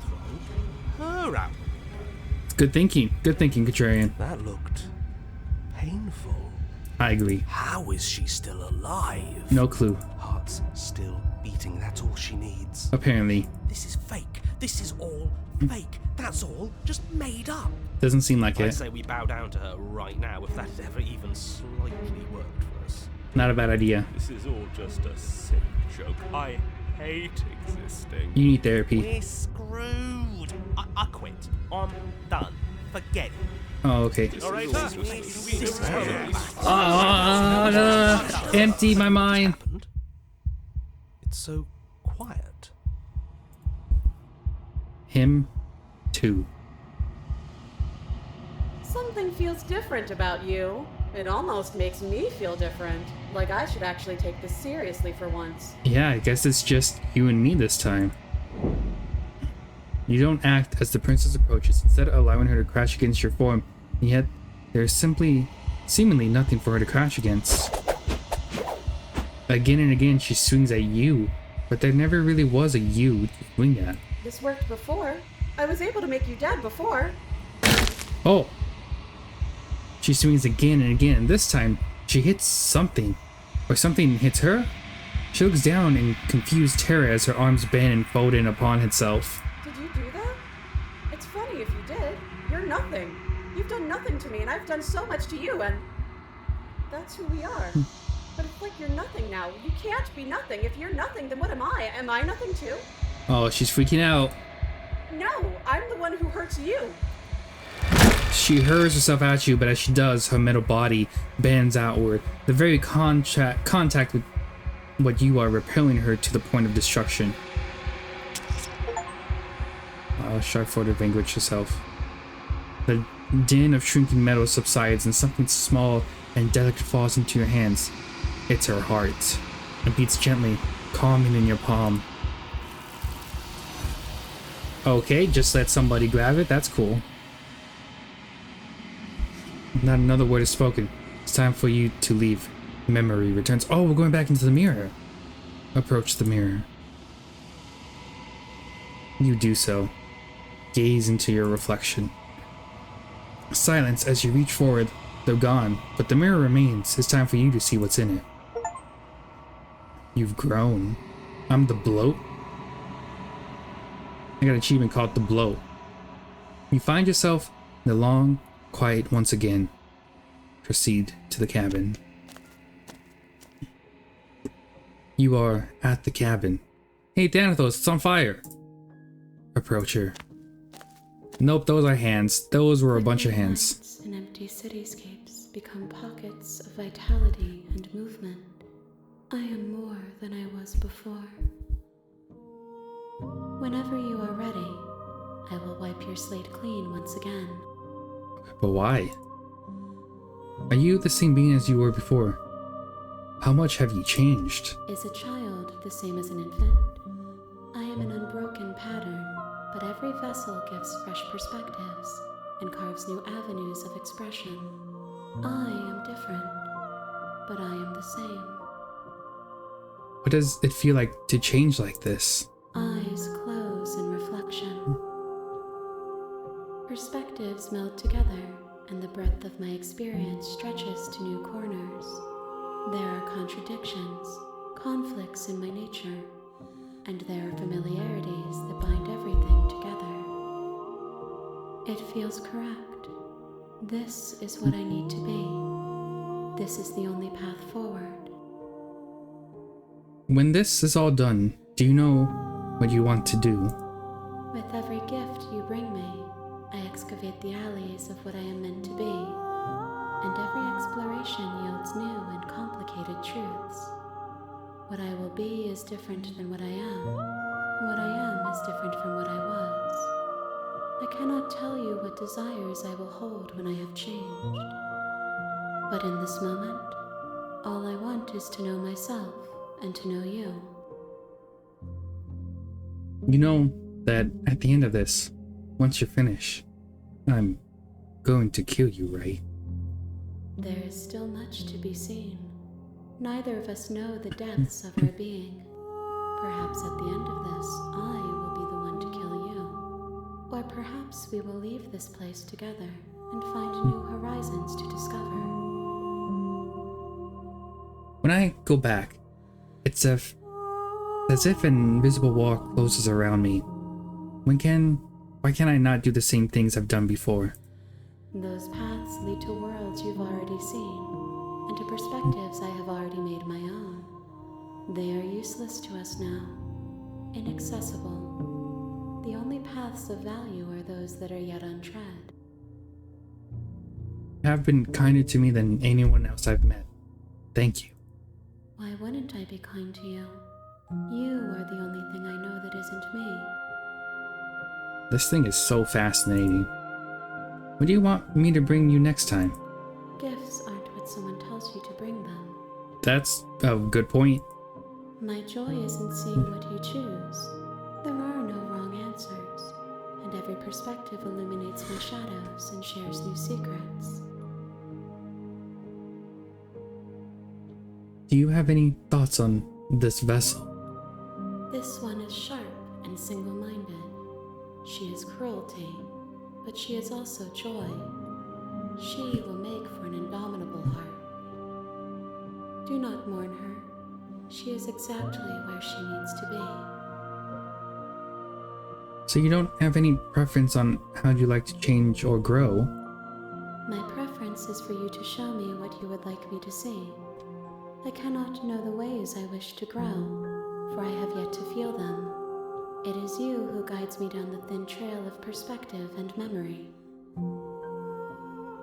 throw her out? Good thinking. Good thinking, Contrarian. That looked painful. I agree. How is she still alive? No clue. Heart's still beating, that's all she needs. Apparently. This is fake. This is all fake. That's all just made up. Doesn't seem like I'd it. say we bow down to her right now if that had ever even slightly worked for us. Not a bad idea. This is all just a sick joke. I hate existing. You need therapy. We're screwed. I quit. I'm done. Forget it. Oh, okay. Alright, Empty my mind. It's so quiet. Him too. Something feels different about you. It almost makes me feel different. Like I should actually take this seriously for once. Yeah, I guess it's just you and me this time. You don't act as the princess approaches, instead of allowing her to crash against your form, and yet there's seemingly nothing for her to crash against. Again and again she swings at you, but there never really was a you to swing at. This worked before. I was able to make you dead before. Oh! She swings again and again, and this time she hits something. Or something hits her? She looks down in confused terror as her arms bend and fold in upon itself. Did you do that? It's funny if you did. You're nothing. You've done nothing to me, and I've done so much to you, and that's who we are. But it's like you're nothing now. You can't be nothing. If you're nothing, then what am I? Am I nothing too? Oh, she's freaking out. No, I'm the one who hurts you. She hurls herself at you, but as she does, her metal body bends outward. The very contact with what you are repelling her to the point of destruction. Sharp-footed vanquish herself. The din of shrinking metal subsides and something small and delicate falls into your hands. It's her heart. It beats gently, calming in your palm. Okay, just let somebody grab it. That's cool. Not another word is spoken. It's time for you to leave. Memory returns. Oh, we're going back into the mirror. Approach the mirror. You do so. Gaze into your reflection. Silence as you reach forward. They're gone, but the mirror remains. It's time for you to see what's in it. You've grown. I'm the bloat. I got an achievement called the bloat. You find yourself in the long quiet once again. Proceed to the cabin. You are at the cabin. Hey Thanatos, it's on fire. Approach her. Nope, those are hands. Those were a bunch of hands. Nights and empty cityscapes become pockets of vitality and movement. I am more than I was before. Whenever you are ready, I will wipe your slate clean once again. But why? Are you the same being as you were before? How much have you changed? Is a child the same as an infant? I am an unbroken pattern, but every vessel gives fresh perspectives and carves new avenues of expression. I am different, but I am the same. What does it feel like to change like this? Eyes close in reflection. Perspectives meld together, and the breadth of my experience stretches to new corners. There are contradictions, conflicts in my nature, and there are familiarities that bind everything together. It feels correct. This is what I need to be. This is the only path forward. When this is all done, do you know what you want to do? With every gift you bring me, I excavate the alleys of what I am meant to be, and every exploration yields new and complicated truths. What I will be is different than what I am, and what I am is different from what I was. I cannot tell you what desires I will hold when I have changed. But in this moment, all I want is to know myself and to know you. You know that at the end of this, once you're finished, I'm going to kill you, right? There is still much to be seen. Neither of us know the depths of our being. Perhaps at the end of this, I will be the one to kill you. Or perhaps we will leave this place together and find new horizons to discover. When I go back, it's as if an invisible wall closes around me. Why can't I not do the same things I've done before? Those paths lead to worlds you've already seen, and to perspectives I have already made my own. They are useless to us now, inaccessible. The only paths of value are those that are yet untread. You have been kinder to me than anyone else I've met. Thank you. Why wouldn't I be kind to you? You are the only thing I know that isn't me. This thing is so fascinating. What do you want me to bring you next time? Gifts aren't what someone tells you to bring them. That's a good point. My joy is in seeing what you choose. There are no wrong answers, and every perspective illuminates my shadows and shares new secrets. Do you have any thoughts on this vessel? This one is sharp and single-minded. She is cruelty, but she is also joy. She will make for an indomitable heart. Do not mourn her. She is exactly where she needs to be. So you don't have any preference on how you like to change or grow? My preference is for you to show me what you would like me to see. I cannot know the ways I wish to grow, for I have yet to feel them. It is you who guides me down the thin trail of perspective and memory.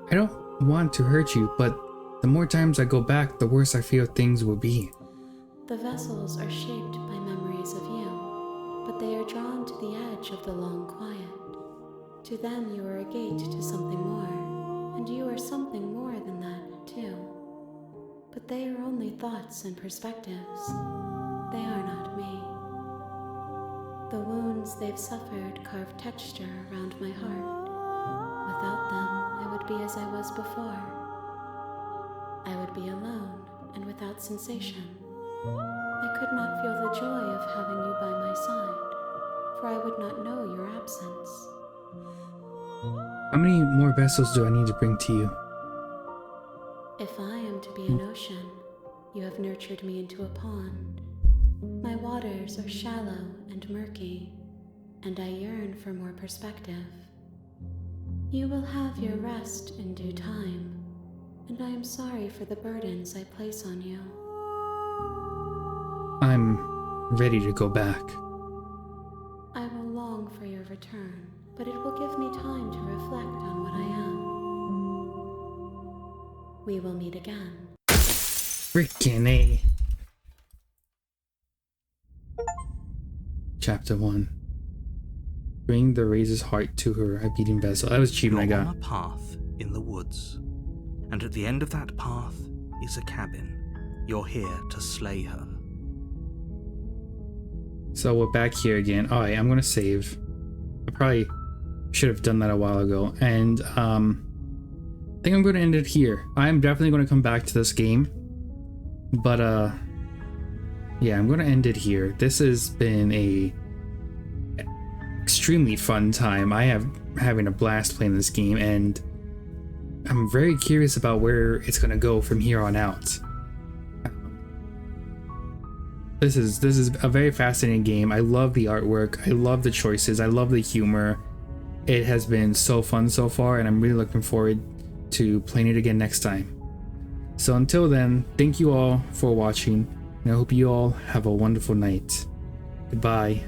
I don't want to hurt you, but the more times I go back, the worse I feel things will be. The vessels are shaped by memories of you, but they are drawn to the edge of the long quiet. To them you are a gate to something more, and you are something more than that, too. But they are only thoughts and perspectives. They are not me. The wounds they've suffered carve texture around my heart. Without them, I would be as I was before. I would be alone and without sensation. I could not feel the joy of having you by my side, for I would not know your absence. How many more vessels do I need to bring to you? If I am to be an ocean, you have nurtured me into a pond. My waters are shallow and murky, and I yearn for more perspective. You will have your rest in due time, and I am sorry for the burdens I place on you. I'm ready to go back. I will long for your return, but it will give me time to reflect on what I am. We will meet again. Freaking A. Chapter 1. Bring the razor's heart to her, a beating vessel. That was cheap, I You're got. on a path in the woods, and at the end of that path is a cabin. You're here to slay her. So we're back here again. Alright, I'm gonna save. I probably should have done that a while ago. And I think I'm gonna end it here. I'm definitely gonna come back to this game. But yeah, I'm gonna end it here. This has been a extremely fun time. I have having a blast playing this game, and I'm very curious about where it's gonna go from here on out. This is a very fascinating game. I love the artwork. I love the choices. I love the humor. It has been so fun so far, and I'm really looking forward to playing it again next time. So until then, thank you all for watching, and I hope you all have a wonderful night. Goodbye.